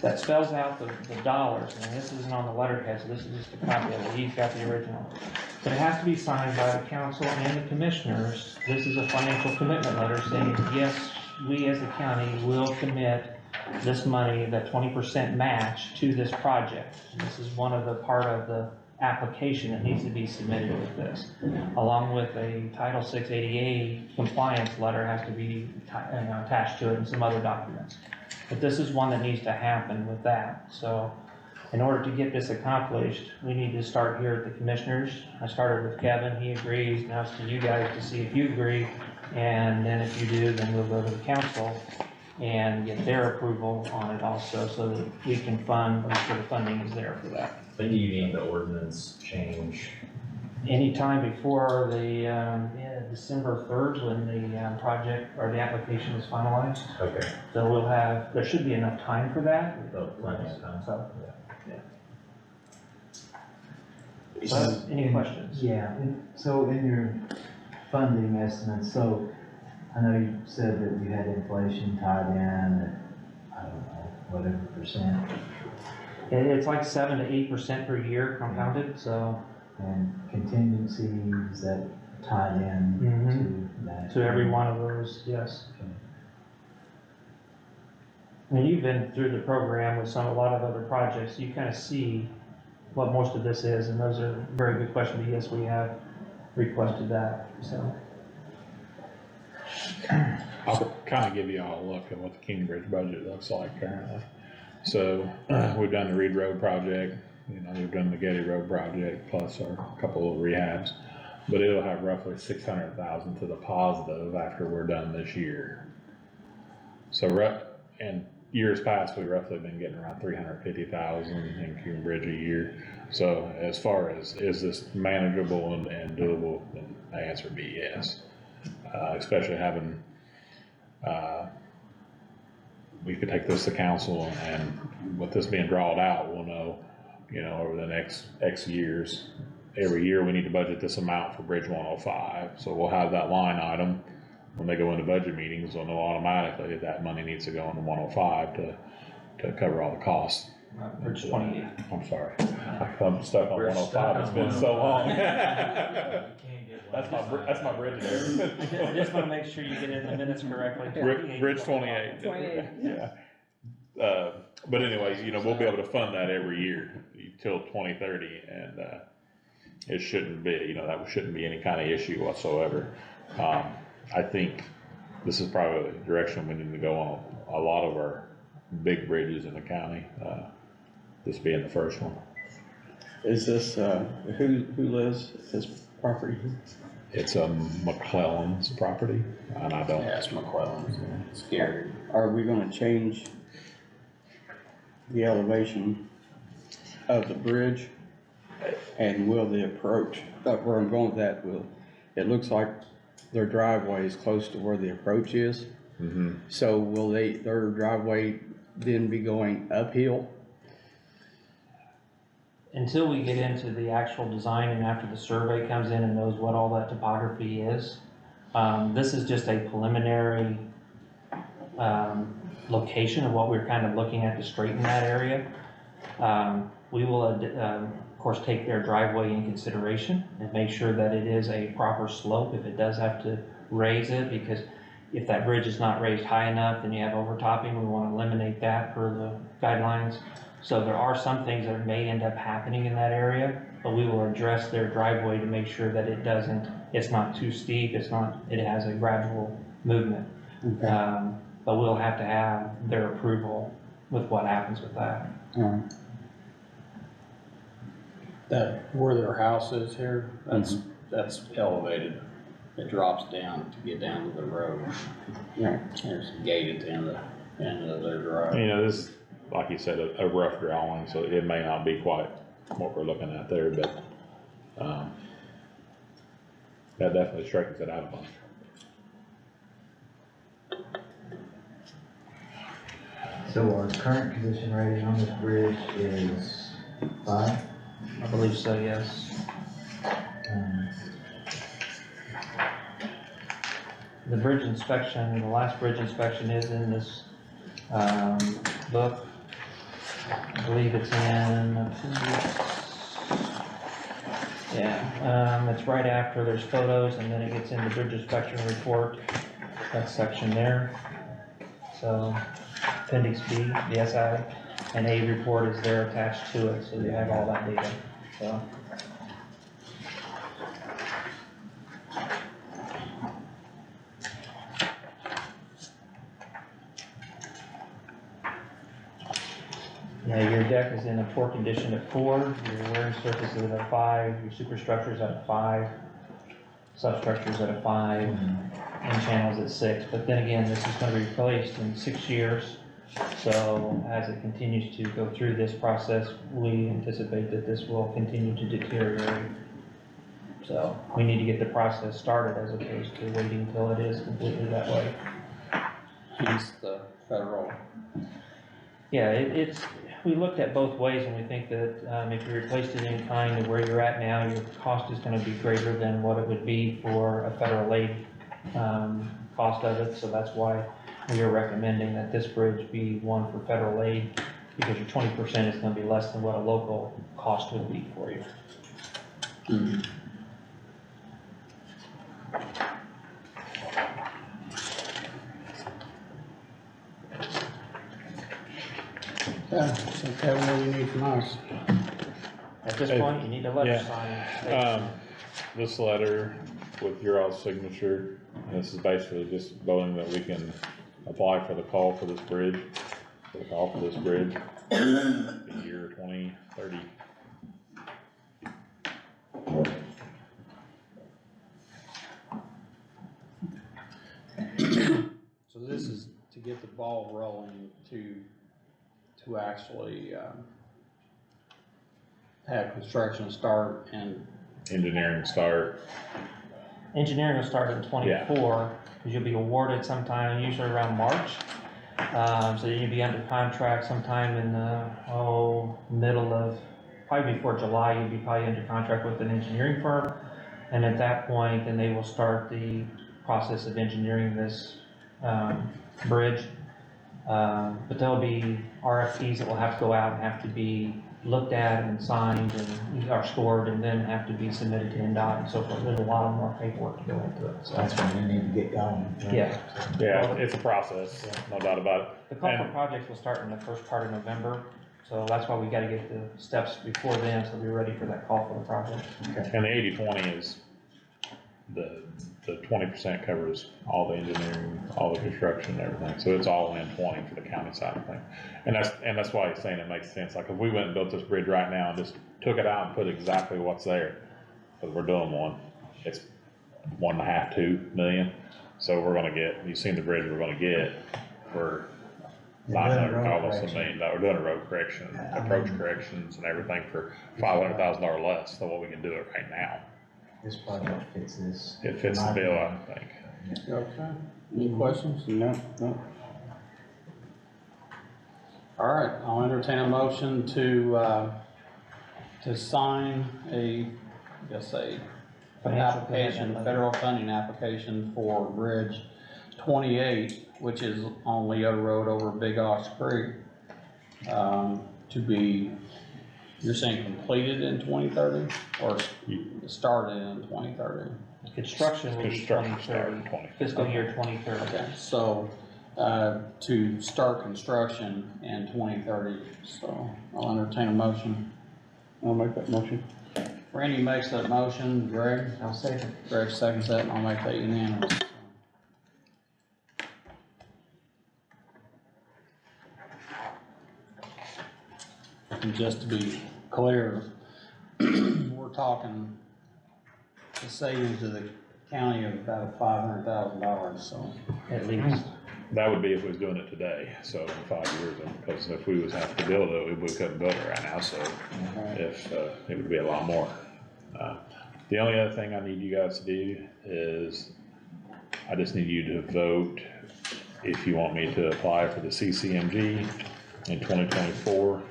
that spells out the dollars, and this isn't on the letterhead, so this is just a copy of it. He's got the original. But it has to be signed by the council and the commissioners. This is a financial commitment letter saying, yes, we as a county will commit this money, that 20% match, to this project. And this is one of the part of the application that needs to be submitted with this, along with a Title VI ADA compliance letter has to be attached to it, and some other documents. But this is one that needs to happen with that. So in order to get this accomplished, we need to start here at the commissioners. I started with Kevin, he agrees. Now it's to you guys to see if you agree. And then if you do, then we'll go to the council and get their approval on it also, so that we can fund, make sure the funding is there for that. When do you need the ordinance change? Anytime before the, December 3rd, when the project or the application is finalized. Okay. So we'll have, there should be enough time for that. Oh, plenty of time. So, so, any questions? Yeah, so in your funding estimates, so I know you said that you had inflation tied in at, I don't know, whatever percent. It's like 7 to 8% per year compounded, so. And contingencies that tied in to that. To every one of those, yes. Okay. I mean, you've been through the program with a lot of other projects, you kind of see what most of this is, and those are very good questions. Yes, we have requested that, so. I'll kind of give you all a look at what the Kingbridge budget looks like currently. So we've done the Reed Road project, we've done the Getty Road project, plus our couple of rehabs, but it'll have roughly 600,000 to the positive after we're done this year. So in years past, we've roughly been getting around 350,000 in Kingbridge a year. So as far as, is this manageable and doable, then the answer would be yes. Especially having, we could take this to council, and with this being drawn out, we'll know, over the next X years, every year we need to budget this amount for Bridge 105. So we'll have that line item. When they go into budget meetings, they'll know automatically that money needs to go into 105 to cover all the costs. Bridge 28. I'm sorry, I'm stuck on 105, it's been so long. That's my bridge there. I just want to make sure you get in the minutes correctly. Bridge 28. 28. Yeah. But anyway, we'll be able to fund that every year till 2030, and it shouldn't be, that shouldn't be any kind of issue whatsoever. I think this is probably the direction we need to go on a lot of our big bridges in the county, this being the first one. Is this, who lives at this property? It's McClellan's property, and I don't. Yeah, it's McClellan's. Scary. Are we gonna change the elevation of the bridge? And will the approach, where I'm going with that, it looks like their driveway is close to where the approach is. Mm-hmm. So will their driveway then be going uphill? Until we get into the actual design and after the survey comes in and knows what all that topography is, this is just a preliminary location of what we're kind of looking at to straighten that area. We will, of course, take their driveway in consideration and make sure that it is a proper slope if it does have to raise it, because if that bridge is not raised high enough, then you have overtopping. We want to eliminate that per the guidelines. So there are some things that may end up happening in that area, but we will address their driveway to make sure that it's not too steep, it has a gradual movement. Okay. But we'll have to have their approval with what happens with that. That, where their house is here, that's elevated. It drops down to get down to the road. Yeah. There's a gate at the end of their drive. You know, this, like you said, a rough drawing, so it may not be quite what we're looking at there, but, that definitely straightens it out a bunch. So our current condition rating on this bridge is 5. I believe so, yes. The bridge inspection, the last bridge inspection is in this, book. I believe it's in appendix. Yeah, it's right after there's photos and then it gets in the bridge inspection report, that section there. So appendix B, the SI and A report is there attached to it, so you have all that data, so. Yeah, your deck is in a poor condition at 4, your wearing surface is at a 5, your superstructure is at a 5, substructure is at a 5, and channels at 6. But then again, this is going to be replaced in 6 years, so as it continues to go through this process, we anticipate that this will continue to deteriorate. So we need to get the process started as opposed to waiting until it is completely that way. Hence the federal. Yeah, we looked at both ways and we think that if you replaced it in kind to where you're at now, your cost is going to be greater than what it would be for a federal aid cost of it. So that's why we are recommending that this bridge be one for federal aid, because your 20% is going to be less than what a local cost would be for you. Yeah, so Kevin, what do you need from us? At this point, you need a letter signed. This letter with your all's signature, and this is basically just voting that we can apply for the call for this bridge, in the year 2030. So this is to get the ball rolling to actually have construction start and Engineering start. Engineering will start in 24, because you'll be awarded sometime, usually around March. So you'll be under contract sometime in the, middle of, probably before July, you'll be probably under contract with an engineering firm. And at that point, then they will start the process of engineering this bridge. But there'll be RFPs that will have to go out and have to be looked at and signed and are scored and then have to be submitted to NDOT and so forth. There's a lot more paperwork to go into it, so. That's when we need to get going. Right? Yeah. Yeah, it's a process, no doubt about it. The call for projects will start in the first part of November, so that's why we gotta get the steps before then, so we're ready for that call for the project. And the 80-20 is the 20% covers all the engineering, all the construction and everything. So it's all in 20 for the county side of things. And that's why he's saying it makes sense. Like if we went and built this bridge right now and just took it out and put exactly what's there, because we're doing one, it's 1.5, 2 million. So we're gonna get, you've seen the bridge we're gonna get for $900, almost $1 million. We're doing a road correction, approach corrections and everything for $500,000 less than what we can do it right now. This project fits this. It fits the bill, I think. Okay. Any questions? No. all right, I'll entertain a motion to sign federal funding application for Bridge 28, which is on Leo Road over Big Ox Creek, to be, you're saying completed in 2030 or started in 2030? Construction will be Construction 2030, start 20. fiscal year 2030. Okay, so, to start construction in 2030, so I'll entertain a motion. I'll make that motion. Randy makes that motion, Greg? I'll second. Greg seconds that, and I'll make that unanimous. And just to be clear, talking the savings to the county of about $500,000, so. At least. That would be if we was doing it today, so in 5 years, because if we was have to build it, we couldn't build it right now, so if, it would be a lot more. The only other thing I need you guys to do is, I just need you to vote if you want me to apply for the CCMG in 2024,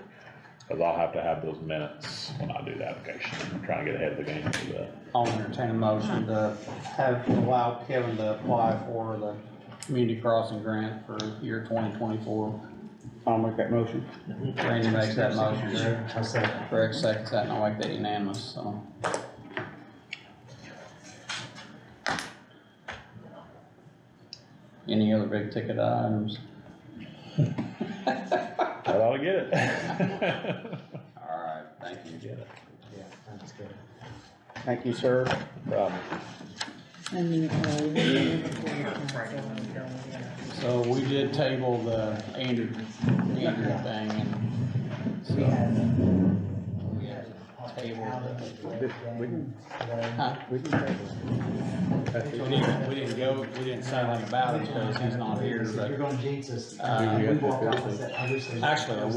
because I'll have to have those minutes when I do the application. I'm trying to get ahead of the game a little bit. I'll entertain a motion to allow Kevin to apply for the community crossing grant for year 2024. I'll make that motion. Randy makes that motion, I'll second. Greg seconds that, and I'll make that unanimous, so. Any other big ticket items? That ought to get it. All right, thank you. Yeah, that's good. Thank you, sir. And, So we did table the Andrew thing, and so. We had to table Huh? We can take We didn't say anything about it because he's not here, You're but gonna jinx us. we We have to walked out fix and it. said, I wish they. actually, we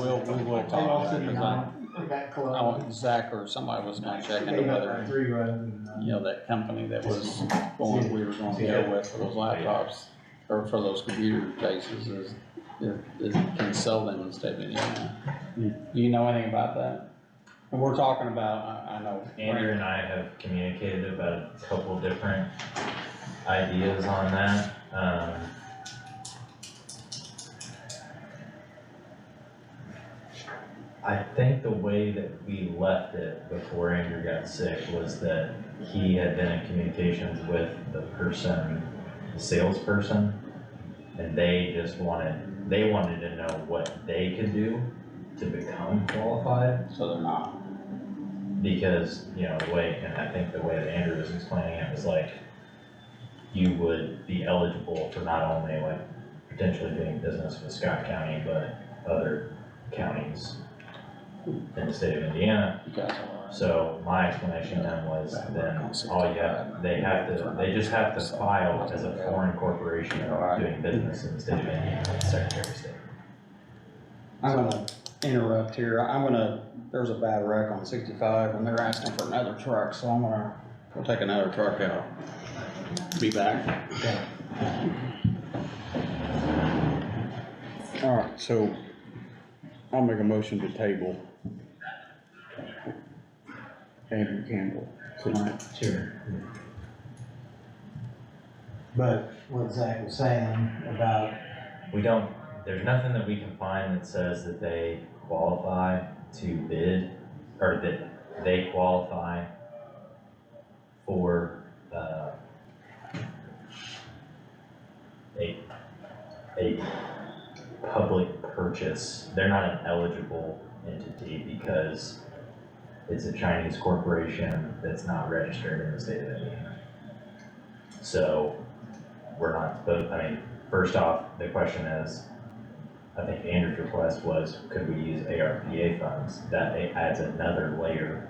will talk about it, because That I want Zach or somebody was gonna check into They got whether, that 3 road and, you know, that company that was going, we were gonna go with for those laptops, or for those computer cases is can sell them instead of Indiana. Do you know anything about that? And we're talking about, I know. Andrew and I have communicated about a couple different ideas on that. I think the way that we left it before Andrew got sick was that he had been in communications with the salesperson, and they wanted to know what they could do to become qualified. So they're not. Because, you know, the way, and I think the way that Andrew was explaining it was like, you would be eligible for not only like potentially doing business with Scott County, but other counties in the state of Indiana. So my explanation then was, then all you have, they just have to file as a foreign corporation doing business in the state of Indiana with the Secretary of State. I'm gonna interrupt here. There's a bad wreck on 65 and they're asking for another truck, so we'll take another truck out. Be back. All right, so I'll make a motion to table Andrew Campbell tonight. Sure. but what Zach was saying about, There's nothing that we can find that says that they qualify to bid, or that they qualify for, a public purchase. They're not an eligible entity because it's a Chinese corporation that's not registered in the state of Indiana. So, we're not supposed, I mean, first off, the question is, I think Andrew's request was, could we use ARPA funds? That adds another layer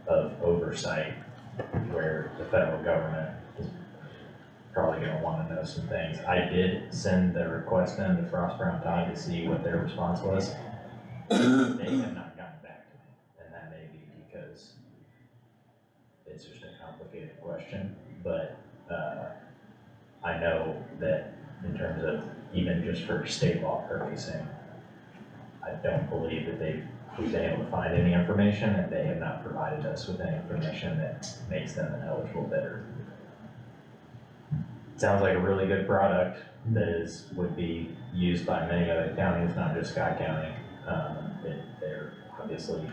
of oversight where the federal government is probably gonna wanna know some things. I did send the request in to Frost Brown Todd to see what their response was. They have not gotten back to me, and that may be because it's just a complicated question, but, I know that in terms of even just for state law purchasing, I don't believe that we've been able to find any information, and they have not provided us with any information that makes them an eligible bidder. Sounds like a really good product that would be used by many other counties, not just Scott County. They're obviously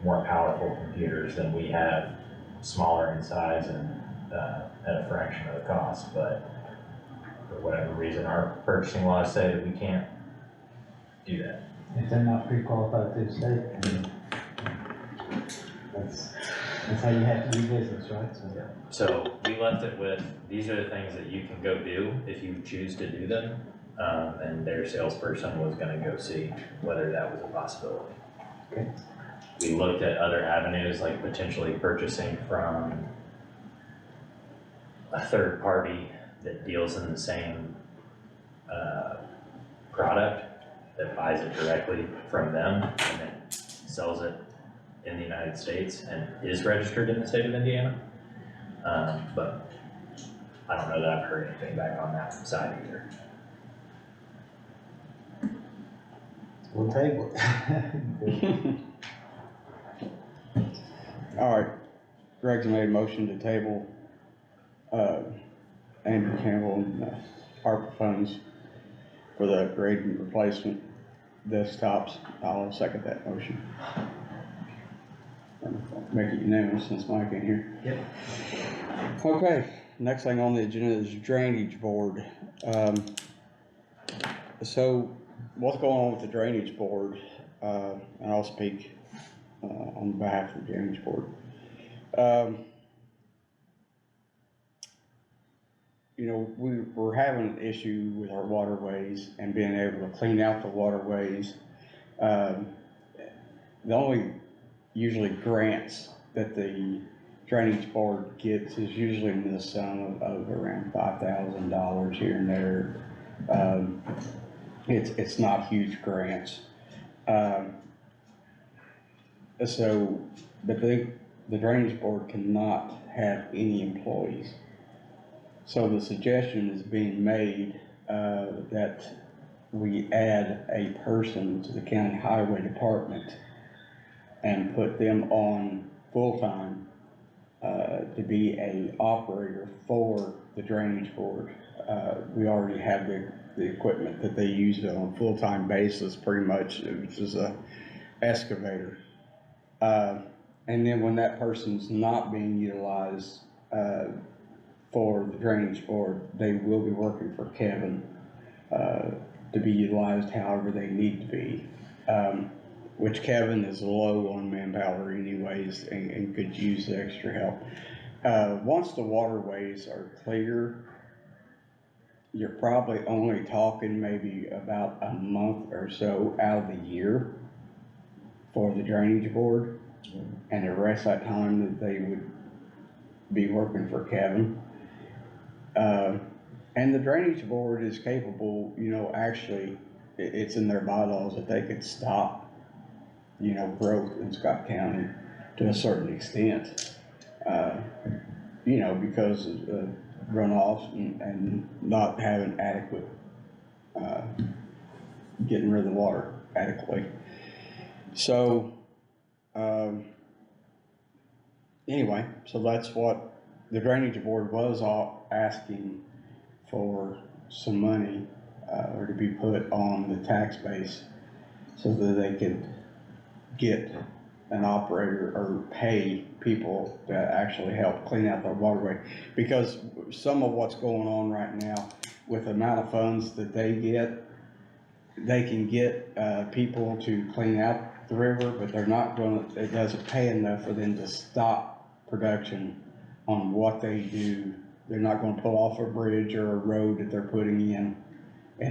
more powerful computers than we have, smaller in size and at a fraction of the cost, but for whatever reason, our purchasing laws say that we can't do that. if they're not pre-qualified through the state, then that's how you have to do business, right? So we left it with, these are the things that you can go do if you choose to do them, and their salesperson was gonna go see whether that was a possibility. we looked at other avenues, like potentially purchasing from a third party that deals in the same, product, that buys it directly from them and then sells it in the United States and is registered in the state of Indiana. But I don't know that I've heard anything back on that side either. We'll table it. All right, Greg's made a motion to table, Andrew Campbell, ARPA funds for the upgrade and replacement desktops. I'll second that motion. Make it unanimous since Mike ain't here. Yep. Okay, next thing on the agenda is drainage board. So what's going on with the drainage board? And I'll speak on behalf of the drainage board. You know, we're having an issue with our waterways and being able to clean out the waterways. The only usually grants that the drainage board gets is usually in the sum of around $5,000 here and there. It's not huge grants. So, but the drainage board cannot have any employees. So the suggestion is being made that we add a person to the county highway department and put them on full-time to be a operator for the drainage board. We already have the equipment that they use on a full-time basis, pretty much, which is a excavator. And then when that person's not being utilized for the drainage board, they will be working for Kevin to be utilized however they need to be. Which Kevin is low on manpower anyways and could use the extra help. Once the waterways are clear, you're probably only talking maybe about a month or so out of the year for the drainage board, and the rest of that time that they would be working for Kevin. And the drainage board is capable, you know, actually, it's in their bylaws that they could stop, you know, growth in Scott County to a certain extent, you know, because of runoffs and not having adequate, getting rid of the water adequately. So, anyway, so that's what the drainage board was asking for, some money, or to be put on the tax base so that they could get an operator or pay people to actually help clean out the waterway. Because some of what's going on right now with the amount of funds that they get, they can get people to clean out the river, but they're not gonna, it doesn't pay enough for them to stop production on what they do. They're not gonna pull off a bridge or a road that they're putting in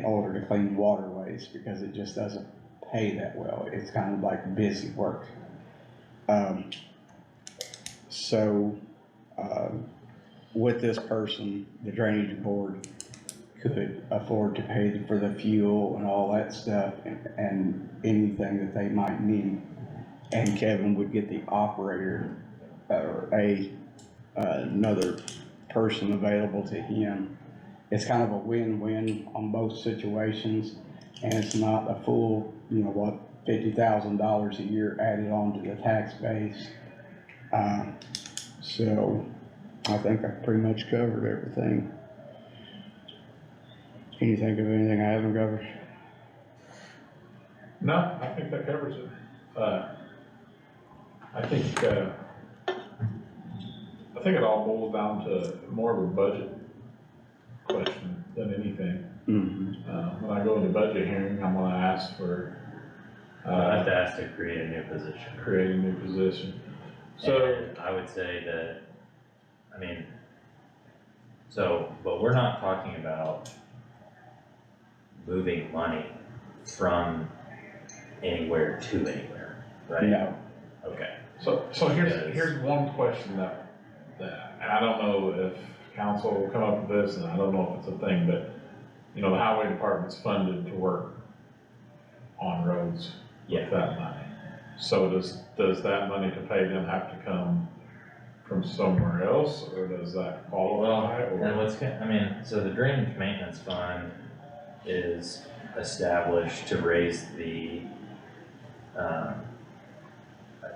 order to clean waterways, because it just doesn't pay that well. It's kind of like busy work. With this person, the drainage board could afford to pay for the fuel and all that stuff and anything that they might need. And Kevin would get the operator or another person available to him. It's kind of a win-win on both situations, and it's not a full, you know what, $50,000 a year added on to the tax base. So I think I've pretty much covered everything. Can you think of anything I haven't covered? No, I think that covers it. I think it all boils down to more of a budget question than anything. Mm-hmm. When I go into budget hearing, I'm gonna ask for, I have to ask to create a new position. create a new position. So, and I would say that, I mean, but we're not talking about moving money from anywhere to anywhere, right? No. Okay. So here's one question that, and I don't know if council will come up with this, and I don't know if it's a thing, but, you know, the highway department's funded to work on roads with that money. So does that money to pay them have to come from somewhere else, or does that qualify? And so the drainage maintenance fund is established to raise the,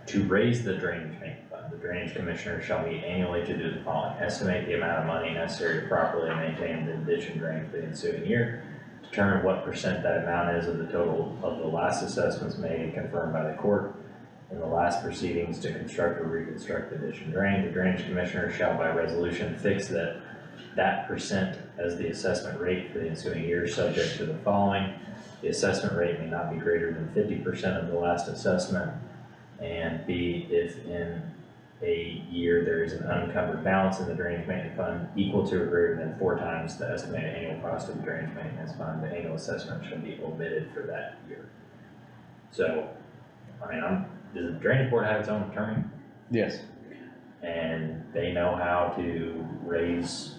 drainage maintenance fund. The drainage commissioner shall meet annually to do the following: estimate the amount of money necessary to properly maintain the ditch and drain for the ensuing year, determine what percent that amount is of the total of the last assessments made and confirmed by the court in the last proceedings to construct or reconstruct the ditch and drain. The drainage commissioner shall by resolution fix that percent as the assessment rate for the ensuing year, subject to the following: the assessment rate may not be greater than 50% of the last assessment, and B, if in a year there is an unencumbered balance in the drainage maintenance fund equal to or greater than 4 times the estimated annual cost of the drainage maintenance fund, the annual assessment shall be omitted for that year. So, does the drainage board have its own attorney? Yes. And they know how to raise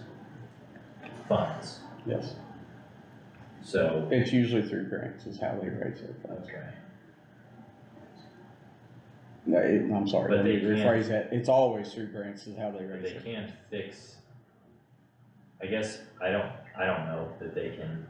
funds, Yes. so. It's usually through grants is how they raise their funds. Okay. No, I'm sorry, But let me they can't- rephrase that. It's always through grants is how they raise They it. can't fix, I guess, I don't know that they can,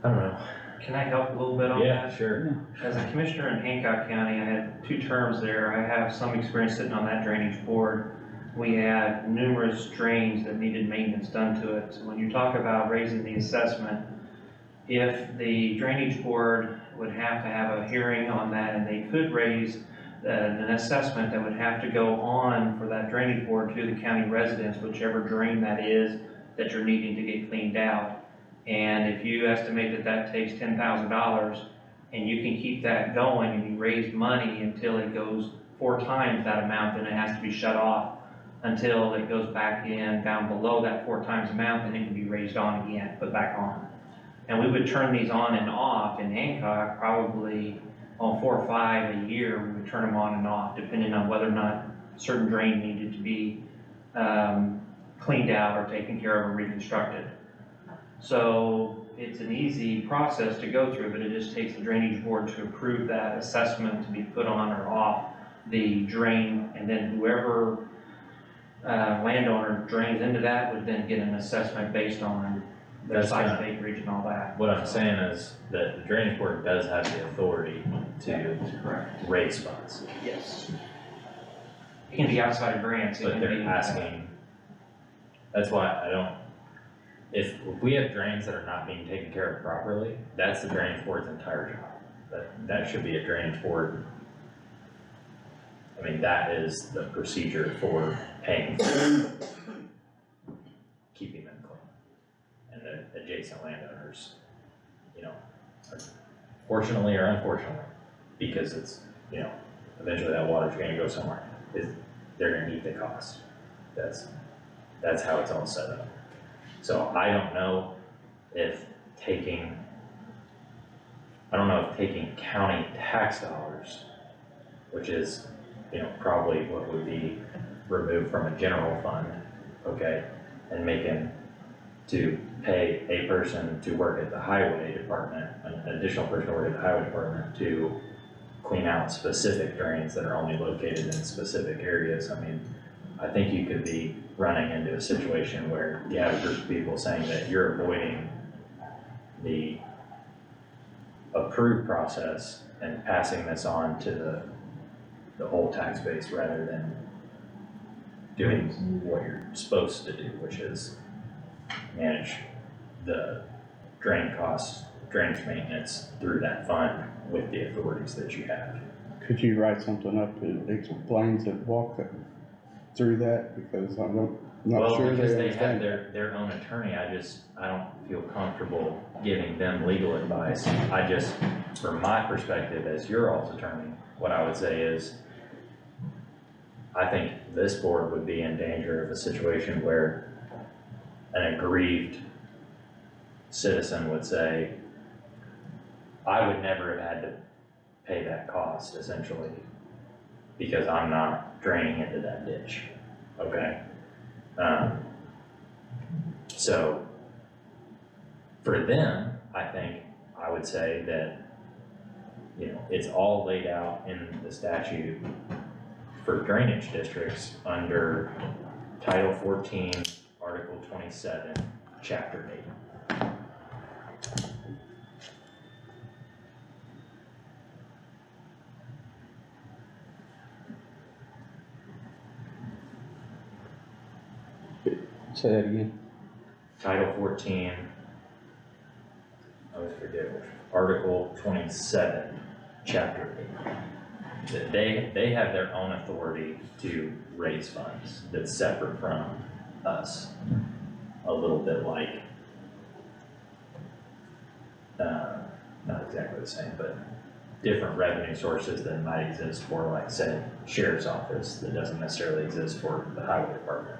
I don't know. Can I help a little bit on that? Yeah, sure. As a commissioner in Hancock County, I had 2 terms there. I have some experience sitting on that drainage board. We had numerous drains that needed maintenance done to it. So when you talk about raising the assessment, if the drainage board would have to have a hearing on that, and they could raise an assessment that would have to go on for that drainage board to the county residents, whichever drain that is that you're needing to get cleaned out. And if you estimate that that takes $10,000 and you can keep that going and you raise money until it goes 4 times that amount, then it has to be shut off until it goes back in down below that 4 times amount, then it can be raised on again, put back on. And we would turn these on and off in Hancock probably on 4 or 5 a year. We would turn them on and off depending on whether or not certain drain needed to be cleaned out or taken care of or reconstructed. So it's an easy process to go through, but it just takes the drainage board to approve that assessment to be put on or off the drain, and then whoever landowner drains into that would then get an assessment based on their size of acreage and all that. What I'm saying is that the drainage board does have the authority to raise funds. Yes. It can be outside of grants. But they're asking, that's why I don't, if we have drains that are not being taken care of properly, that's the drainage board's entire job. That should be a drainage board. That is the procedure for paying for keeping them clean. And the adjacent landowners, fortunately or unfortunately, because it's, eventually that water's gonna go somewhere, they're gonna eat the cost. That's how it's all set up. So I don't know if taking county tax dollars, which is, probably what would be removed from a general fund, okay, and to pay a person to work at the highway department, an additional person to work at the highway department to clean out specific drains that are only located in specific areas. I think you could be running into a situation where you have a group of people saying that you're avoiding the approved process and passing this on to the whole tax base rather than doing what you're supposed to do, which is manage the drain costs, drainage maintenance through that fund with the authorities that you have. Could you write something up that explains it, walk through that, because I'm not sure because they they have understand. their own attorney, I don't feel comfortable giving them legal advice. From my perspective as your all's attorney, what I would say is, I think this board would be in danger of a situation where an aggrieved citizen would say, I would never have had to pay that cost essentially, because I'm not draining into that ditch, okay? So for them, I think I would say that, you know, it's all laid out in the statute for drainage districts under Title 14, Article 27, Chapter 8. Say that again. Title 14, I always forget which, Article 27, Chapter 8. That they have their own authority to raise funds that's separate from us. A little bit like, not exactly the same, but different revenue sources that might exist for, like, say, sheriff's office that doesn't necessarily exist for the highway department.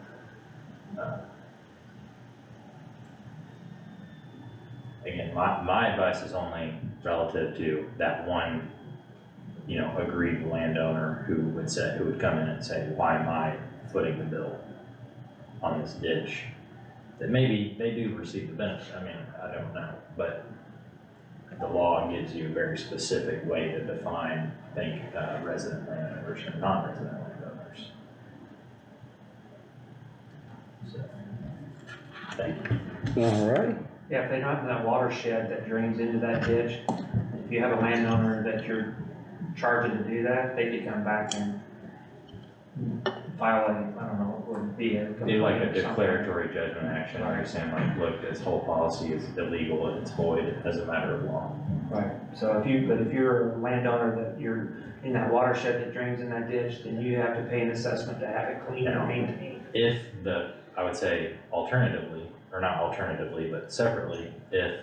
Again, my advice is only relative to that one, you know, aggrieved landowner who would come in and say, why am I footing the bill on this ditch? That maybe they do receive the benefit, I mean, I don't know, but the law gives you a very specific way to define, I think, resident landowners and non-resident landowners. So, thank you. All right. Yeah, if they don't have that watershed that drains into that ditch, if you have a landowner that you're charging to do that, they could come back and file a, I don't know, what would be a. Do like a declaratory judgment action, where you're saying like, look, this whole policy is illegal and it's void as a matter of law. Right, so but if you're a landowner that you're in that watershed that drains in that ditch, then you have to pay an assessment to have it cleaned and maintained. If I would say alternatively, or not alternatively, but separately, if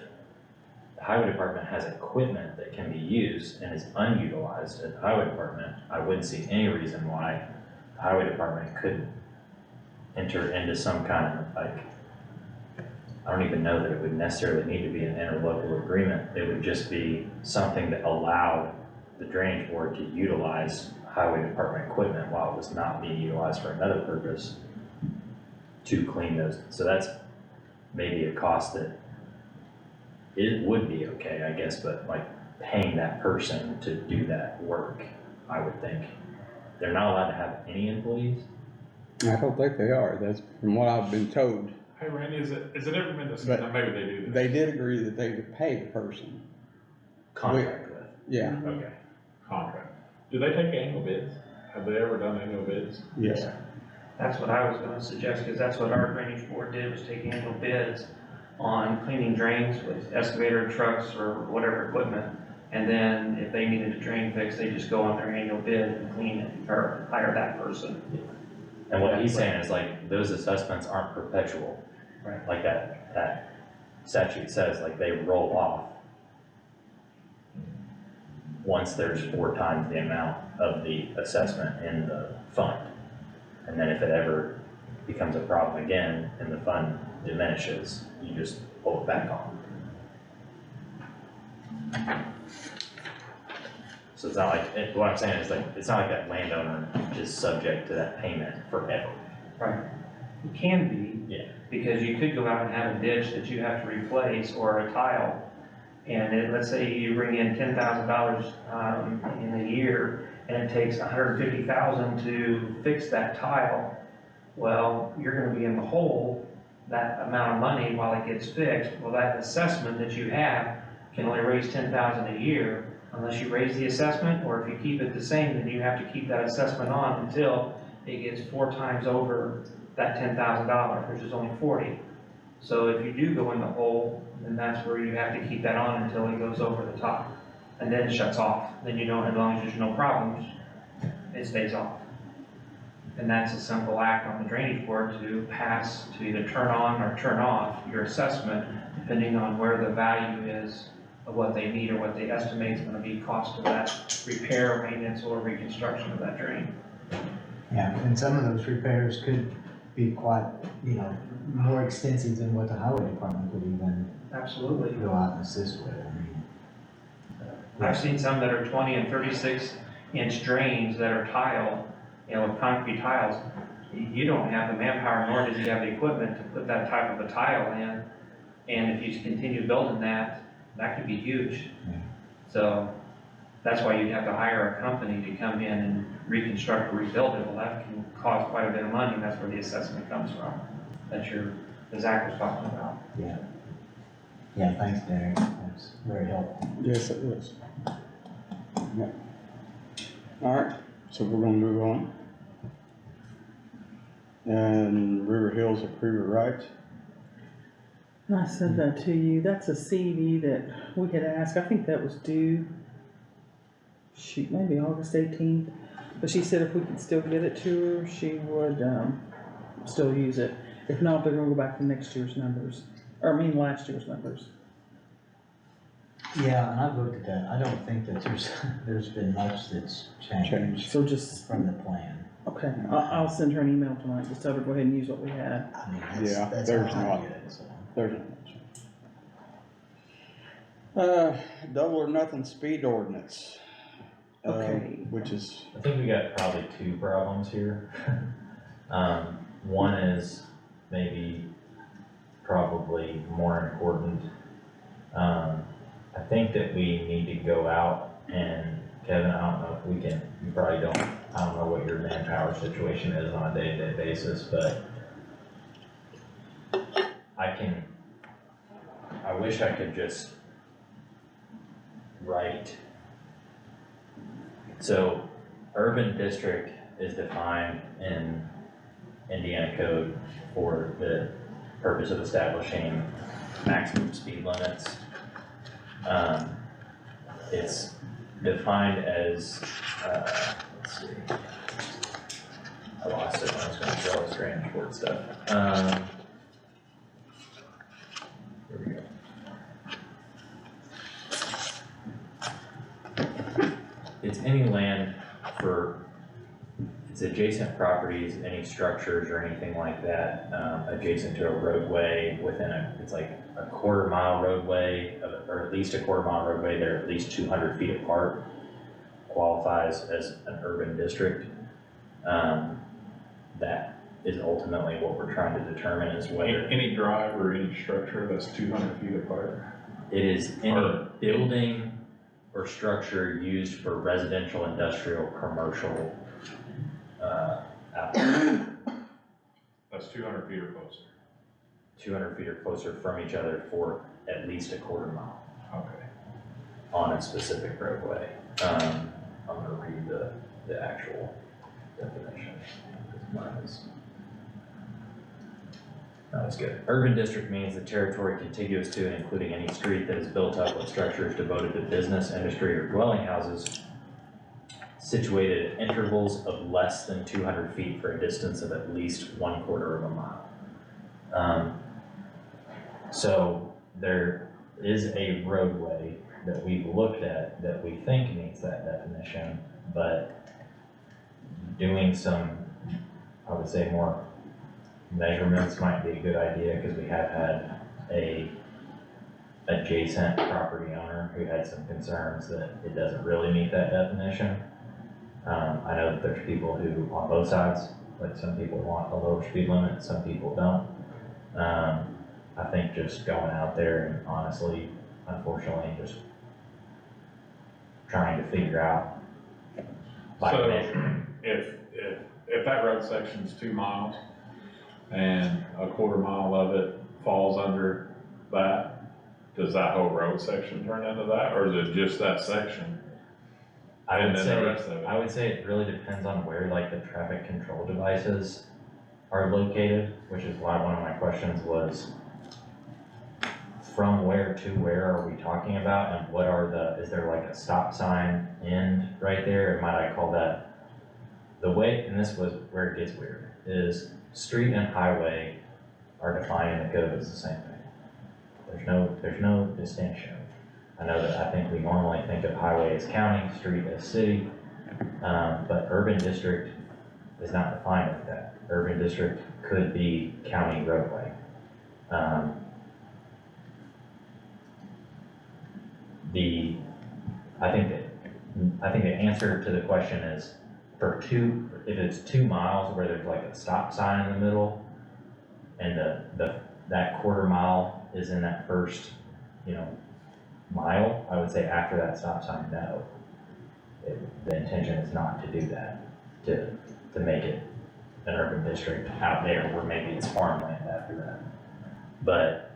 the highway department has equipment that can be used and is unutilized at the highway department, I wouldn't see any reason why the highway department couldn't enter into some kind of, like, I don't even know that it would necessarily need to be an interlocal agreement. It would just be something that allowed the drainage board to utilize highway department equipment while it was not being utilized for another purpose to clean those. So that's maybe a cost that it would be okay, I guess, but like paying that person to do that work, I would think. They're not allowed to have any employees? I don't think they are. That's from what I've been told. Hey Randy, is it ever been discussed, But maybe they do this? They did agree that they would pay the person. Contract with. Yeah, Okay, contract. Do they take annual bids? Have they ever done annual bids? yes. That's what I was gonna suggest, because that's what our drainage board did, was take annual bids on cleaning drains with excavator trucks or whatever equipment. And then if they needed a drain fix, they just go on their annual bid and clean it, or hire that person. And what he's saying is like, those assessments aren't perpetual. Right. Like that statute says, like they roll off once there's 4 times the amount of the assessment in the fund. And then if it ever becomes a problem again and the fund diminishes, you just pull it back on. So it's not like, what I'm saying is like, it's not like that landowner is subject to that payment forever. Right. It can be. Yeah. Because you could go out and have a ditch that you have to replace or a tile. And let's say you bring in $10,000 in a year and it takes $150,000 to fix that tile. Well, you're gonna be in the hole that amount of money while it gets fixed. Well, that assessment that you have can only raise $10,000 a year unless you raise the assessment, or if you keep it the same, then you have to keep that assessment on until it gets 4 times over that $10,000, which is only 40. So if you do go in the hole, then that's where you have to keep that on until it goes over the top. And then it shuts off. Then you don't, as long as there's no problems, it stays off. And that's a simple act on the drainage board to pass, to either turn on or turn off your assessment, depending on where the value is of what they need or what they estimate is gonna be cost of that repair, maintenance, or reconstruction of that drain. Yeah, and some of those repairs could be quite, more extensive than what the highway department could even Absolutely. go out and assist with. I mean, I've seen some that are 20 and 36-inch drains that are tile, with concrete tiles. You don't have the manpower, nor does you have the equipment to put that type of a tile in. And if you continue building that could be huge. Yeah. So that's why you'd have to hire a company to come in and reconstruct or rebuild it. Well, that can cost quite a bit of money, and that's where the assessment comes from, that Zach was talking about. Yeah. Yeah, thanks, Derek. That's very helpful. Yes, it is. Yeah. All right, so we're gonna move on. And River Hills approval rights. I sent that to you, that's a CD that we had asked, I think that was due, shoot, maybe August 18th. But she said if we could still get it to her, she would, still use it. If not, they're gonna go back to next year's numbers, last year's numbers. Yeah, and I've looked at that. I don't think that there's been much that's changed So just, from the plan. okay, I'll send her an email tonight, just tell her to go ahead and use what we had. I mean, Yeah, that's there's how I not. get it, so. There's not much. Double or nothing speed ordinance. Okay. Which is, I think we got probably two problems here. One is maybe probably more important. I think that we need to go out and, Kevin, I don't know if we can, you probably don't, I don't know what your manpower situation is on a day-to-day basis, but I wish I could just write. So, urban district is defined in Indiana code for the purpose of establishing maximum speed limits. It's defined as, let's see, I lost it when I was going through all this grand word stuff. Here we go. It's any land it's adjacent properties, any structures or anything like that, adjacent to a roadway within it's like a quarter-mile roadway, or at least a quarter-mile roadway, they're at least 200 feet apart, qualifies as an urban district. That is ultimately what we're trying to determine is whether. Any drive or any structure that's 200 feet apart? It is any building or structure used for residential, industrial, commercial, application. That's 200 feet or closer. 200 feet or closer from each other for at least a quarter mile. Okay. On a specific roadway. I'm gonna read the actual definition. That's good. Urban district means the territory contiguous to and including any street that is built up with structures devoted to business, industry, or dwelling houses situated at intervals of less than 200 feet for a distance of at least 1/4 of a mile. So there is a roadway that we've looked at that we think meets that definition, but doing some, I would say, more measurements might be a good idea, because we have had a adjacent property owner who had some concerns that it doesn't really meet that definition. I know that there's people who, on both sides, like some people want a lower speed limit, some people don't. I think just going out there and honestly, unfortunately, just trying to figure out by So, measuring. If that road section's 2 miles and a quarter mile of it falls under that, does that whole road section turn into that, or is it just that section? I would And then the rest of it? say it really depends on where like the traffic control devices are located, which is why one of my questions was, from where to where are we talking about, and what are is there like a stop sign end right there, or might I call that, the way, and this was where it gets weird, is street and highway are defined in the code as the same thing. There's no distinction. I know that I think we normally think of highway as county, street as city, but urban district is not defined like that. Urban district could be county roadway. I think the answer to the question is if it's 2 miles where there's like a stop sign in the middle and that quarter mile is in that first, mile, I would say after that stop sign, no. The intention is not to do that, to make it an urban district out there where maybe it's farmland after that. But,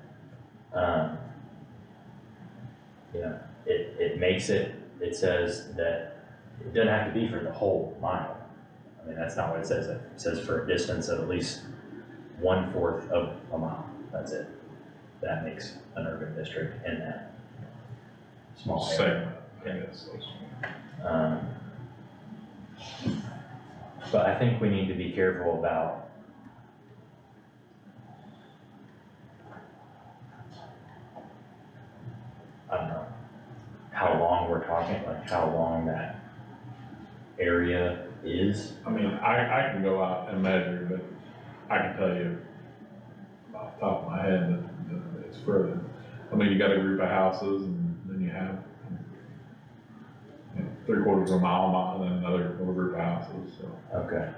it makes it says that it doesn't have to be for the whole mile. I mean, that's not what it says. It says for a distance of at least 1/4 of a mile. That's it. That makes an urban district in that small area. But I think we need to be careful about I don't know how long we're talking, like how long that area is. I mean, I can go out and measure, but I can tell you off the top of my head that it's further. I mean, you got a group of houses and then you have 3/4 of a mile, and then another little group of houses, so. Okay.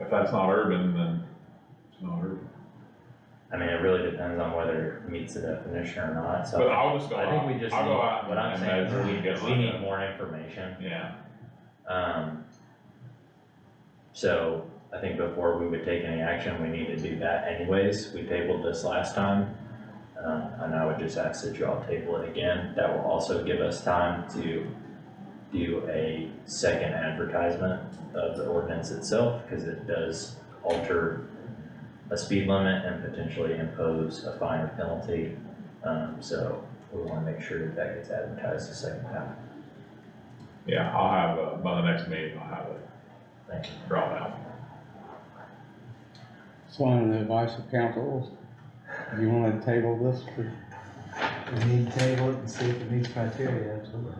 If that's not urban, then it's not urban. I mean, it really depends on whether it meets the definition or not, so. But I'll just go I out. think we just I'll need, go out what I'm and saying measure and get is we need more information. Yeah. So I think before we would take any action, we need to do that anyways. We tabled this last time. And I would just ask that you all table it again. That will also give us time to do a second advertisement of the ordinance itself, because it does alter a speed limit and potentially impose a fine or penalty. So we wanna make sure that that gets advertised a second time. Yeah, I'll have, by the next meeting, I'll have it Thank you. drawn out. So on the advice of council, do you wanna table this for, We need to table it and see if it meets criteria, absolutely.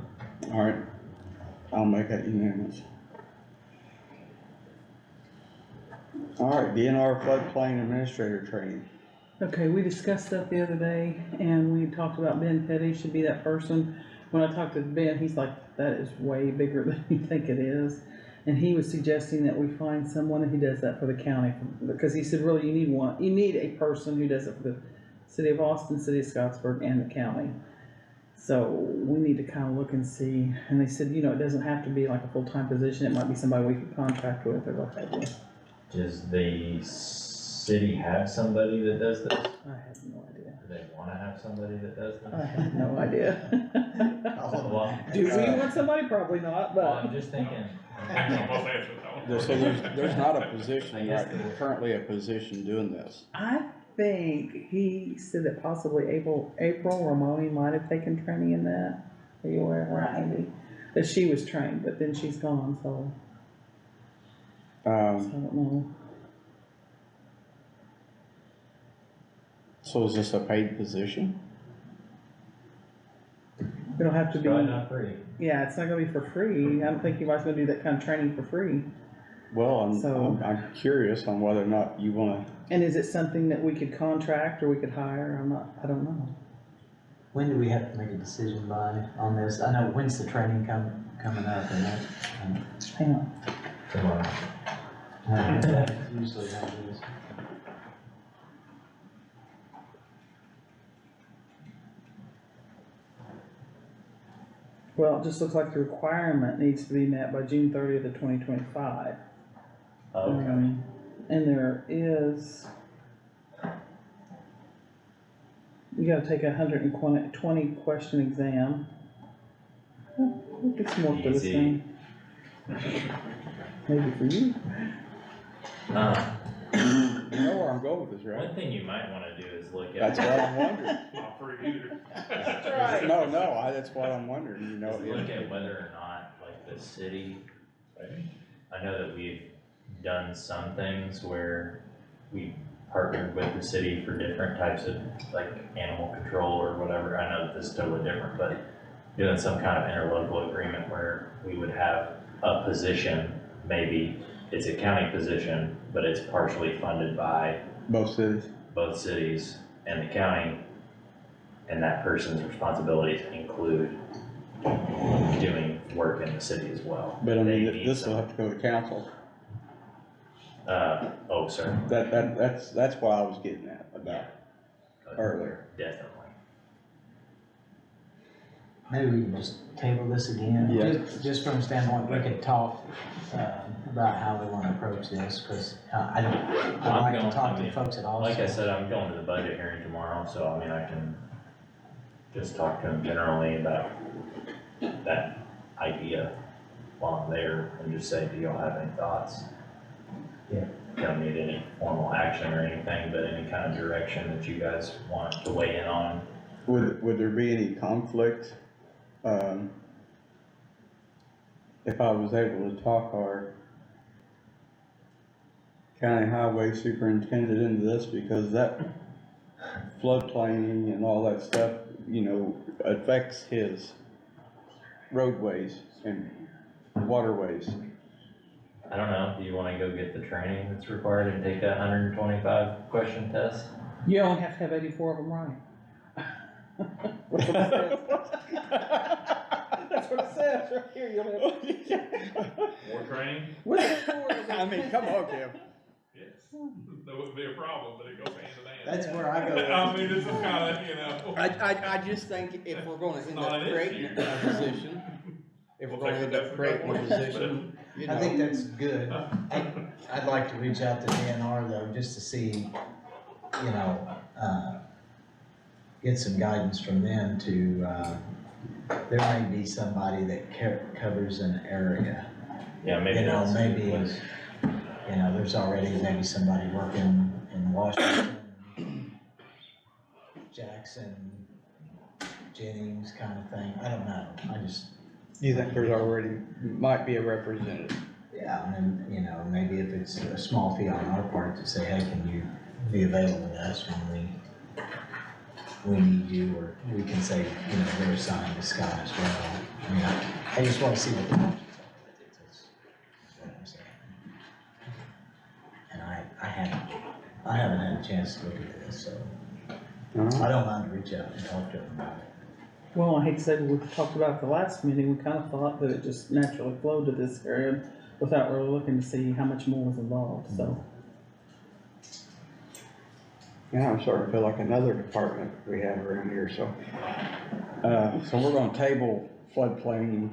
alright, I'll make that unanimous. Alright, DNR floodplain administrator training. Okay, we discussed that the other day, and we talked about Ben Petty should be that person. When I talked to Ben, he's like, that is way bigger than you think it is. And he was suggesting that we find someone who does that for the county, because he said, really, you need a person who does it for the city of Austin, city of Scottsburg, and the county. So we need to kind of look and see, and they said, it doesn't have to be like a full-time position, it might be somebody we could contract with or what have you. Does the city have somebody that does this? I have no idea. Do they wanna have somebody that does this? I have no idea. Well, Do we want somebody? Probably not, well, I'm but. just thinking. Almost answered that one. So there's not a position, I guess right, currently a position doing this. I think he said that possibly April Ramoni might have taken training in that. Are you aware of that, Andy? That she was trained, but then she's gone, so I don't know. So is this a paid position? It'll have to It's probably be, not free. yeah, it's not gonna be for free. I don't think you guys gonna do that kind of training for free. Well, So- I'm curious on whether or not you wanna, And is it something that we could contract or we could hire? I don't know. When do we have to make a decision by on this? I know, when's the training coming up and that? Hang on. Tomorrow. That's usually how it is. Well, it just looks like the requirement needs to be met by June 30th of 2025. Okay. And there is, you gotta take 120 question exam. It's more for this Easy. thing. Maybe for you. you know where I'm going with this, right? One thing you might wanna do is look That's at, what I'm wondering. Not free either. That's right. No, that's what I'm wondering, look at whether or not, like, the city, I know that we've done some things where we partnered with the city for different types of, like, animal control or whatever. I know that this is totally different, but doing some kind of interlocal agreement where we would have a position maybe it's a county position, but it's partially funded by Both cities. both cities and the county, and that person's responsibilities include doing work in the city as well. But I mean, They need this will some- have to go to council. Oh, sir, That's what I was getting at about earlier. definitely. Maybe we can just table this again, Yeah. just from a standpoint, we could talk, about how we wanna approach this, cause I'd like to going- talk I to mean, folks at all. Like I said, I'm going to the budget hearing tomorrow, so I mean, I can just talk to them generally about that idea while I'm there and just say, do y'all have any thoughts? Yeah. Don't need any formal action or anything, but any kind of direction that you guys want to weigh in on. Would there be any conflict, if I was able to talk our county highway superintendent into this, because that floodplain and all that stuff, you know, affects his roadways and waterways. I don't know, do you wanna go get the training that's required and take that 125 question test? You only have to have 84 of them right. That's what it says. That's what it says right here. You only have. More training? What's it for? I mean, come on, Kim. Yes. That wouldn't be a problem, but it goes hand in hand. That's where I go. I mean, this is kinda, you know. I just think if we're gonna It's end not up an creating issue. a position, if we're gonna end up creating a position, you I think know, that's good. I'd like to reach out to DNR though, just to see, you know, get some guidance from them to, there may be somebody that covers an area. Yeah, maybe You know, that's. maybe- was- You know, there's already maybe somebody working in Washington, Jackson, Jennings kind of thing. I don't know. I just, You think there's already, might be a representative? yeah, and then, you know, maybe if it's a small fee on our part to say, hey, can you be available to us when we need you, or we can say, you know, we're assigned to Scott as well. I mean, I just wanna see what the options are. That's what I'm saying. And I haven't had a chance to look at this, so I don't mind to reach out and talk to them about it. Well, I hate to say, we talked about at the last meeting, we kind of thought that it just naturally flowed to this area without really looking to see how much more was involved, so. Yeah, I'm starting to feel like another department we have around here, so. So we're gonna table floodplain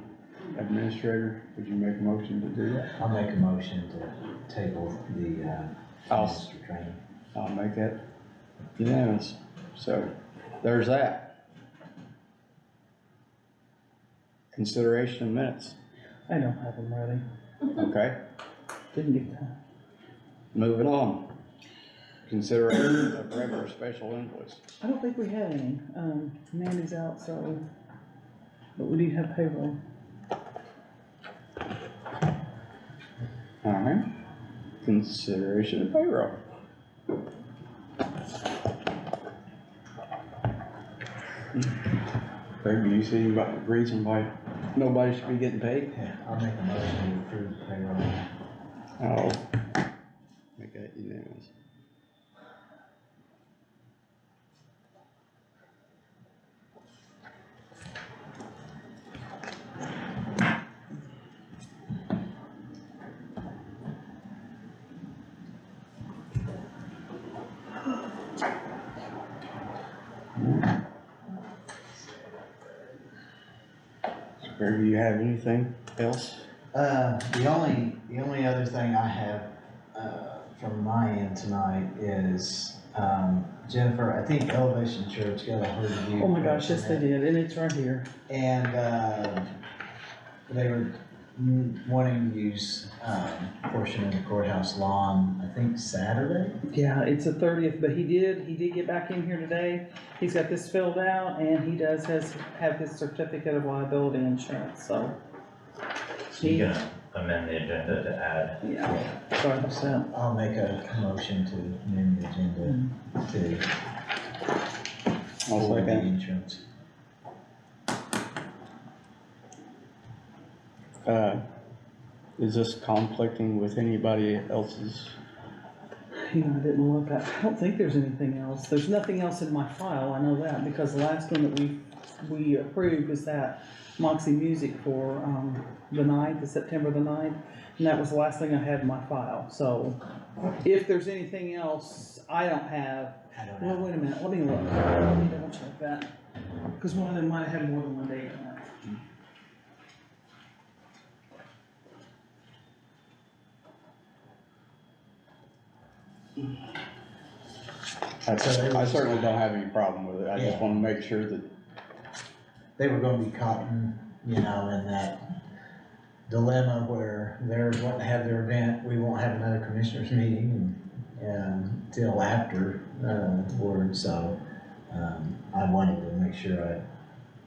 administrator. Would you make a motion to do that? I'll make a motion to table the, officer training. I'll make that unanimous. So there's that. Consideration of minutes. I don't have them ready, Okay, didn't get time. moving on. Consideration of regular special invoice. I don't think we had any, Mandy's out, so, but we do have payroll. All right. Consideration of payroll. Craig, do you see about the reason why nobody should be getting paid? Yeah, I'll make a motion to approve payroll. I'll make that unanimous. Craig, do you have anything else? The only other thing I have, from my end tonight is, Jennifer, I think Elevation Church got a hold of you. Oh my gosh, yes they did, and it's right here. And, they were wanting to use, a portion of the courthouse lawn, I think Saturday. Yeah, it's the 30th, but he did get back in here today. He's got this filled out, and he have his certificate of liability insurance, so. So you're gonna amend the agenda to add. Yeah, sorry about that. I'll make a motion to amend the agenda to. I'll for the second. insurance. is this conflicting with anybody else's? You know, I didn't look, I don't think there's anything else, there's nothing else in my file, I know that, because the last one that we approved is that Moxie Music for, the 9th, the September the 9th, and that was the last thing I had in my file, so if there's anything else I don't have, I don't well, know. wait a minute, let me look, let me double check that, because one of them might have had more than one date on it. I certainly don't have any problem with it, I just Yeah. wanna make sure that, They were gonna be caught in, you know, in that dilemma where they're wanting to have their event, we won't have another commissioners meeting until after, word, so, I wanted to make sure I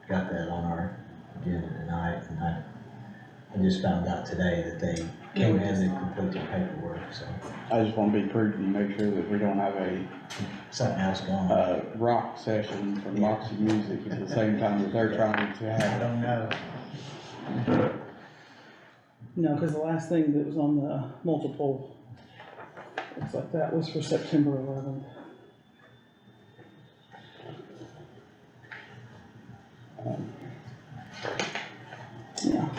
got that on our agenda tonight, and I just found out today that they came in and completed paperwork, so, I just wanna be prudent and make sure that we don't have something else going on. rock session from Moxie Music at the same time that they're trying to I have. don't know. No, because the last thing that was on the multiple, looks like that was for September 11th. Yeah.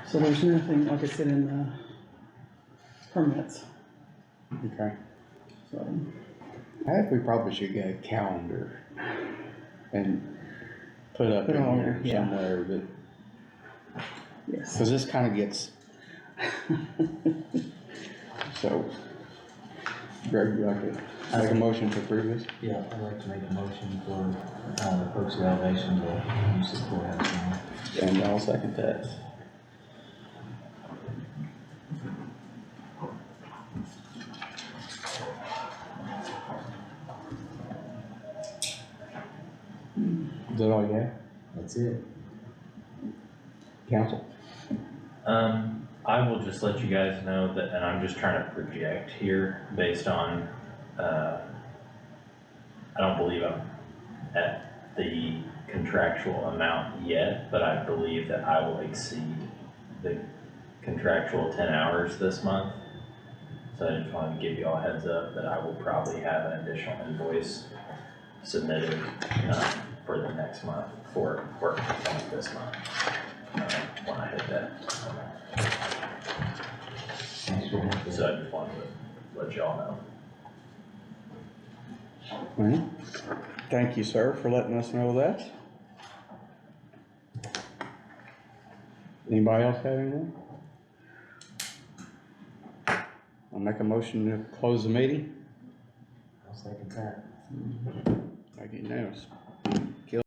So there's nothing, like I said, in the permits, Okay. so. I think we probably should get a calendar and put up Put in on here there, yeah. somewhere that, Yes. cause this kinda gets, so. Greg, you like to make a motion to approve this? Yeah, I'd like to make a motion for, the approach to elevation to use the courthouse now. And I'll second that. Is that all you have, That's it. council? I will just let you guys know that, and I'm just trying to project here based on, I don't believe I'm at the contractual amount yet, but I believe that I will exceed the contractual 10 hours this month. So I just wanted to give you all a heads up that I will probably have an additional invoice submitted, for the next month for work done this month, when I hit that. Thanks for that. So I just wanted to let y'all know. Well, thank you, sir, for letting us know that. Anybody else have anything? I'll make a motion to close the meeting. I'll second that. Thank you, unanimous.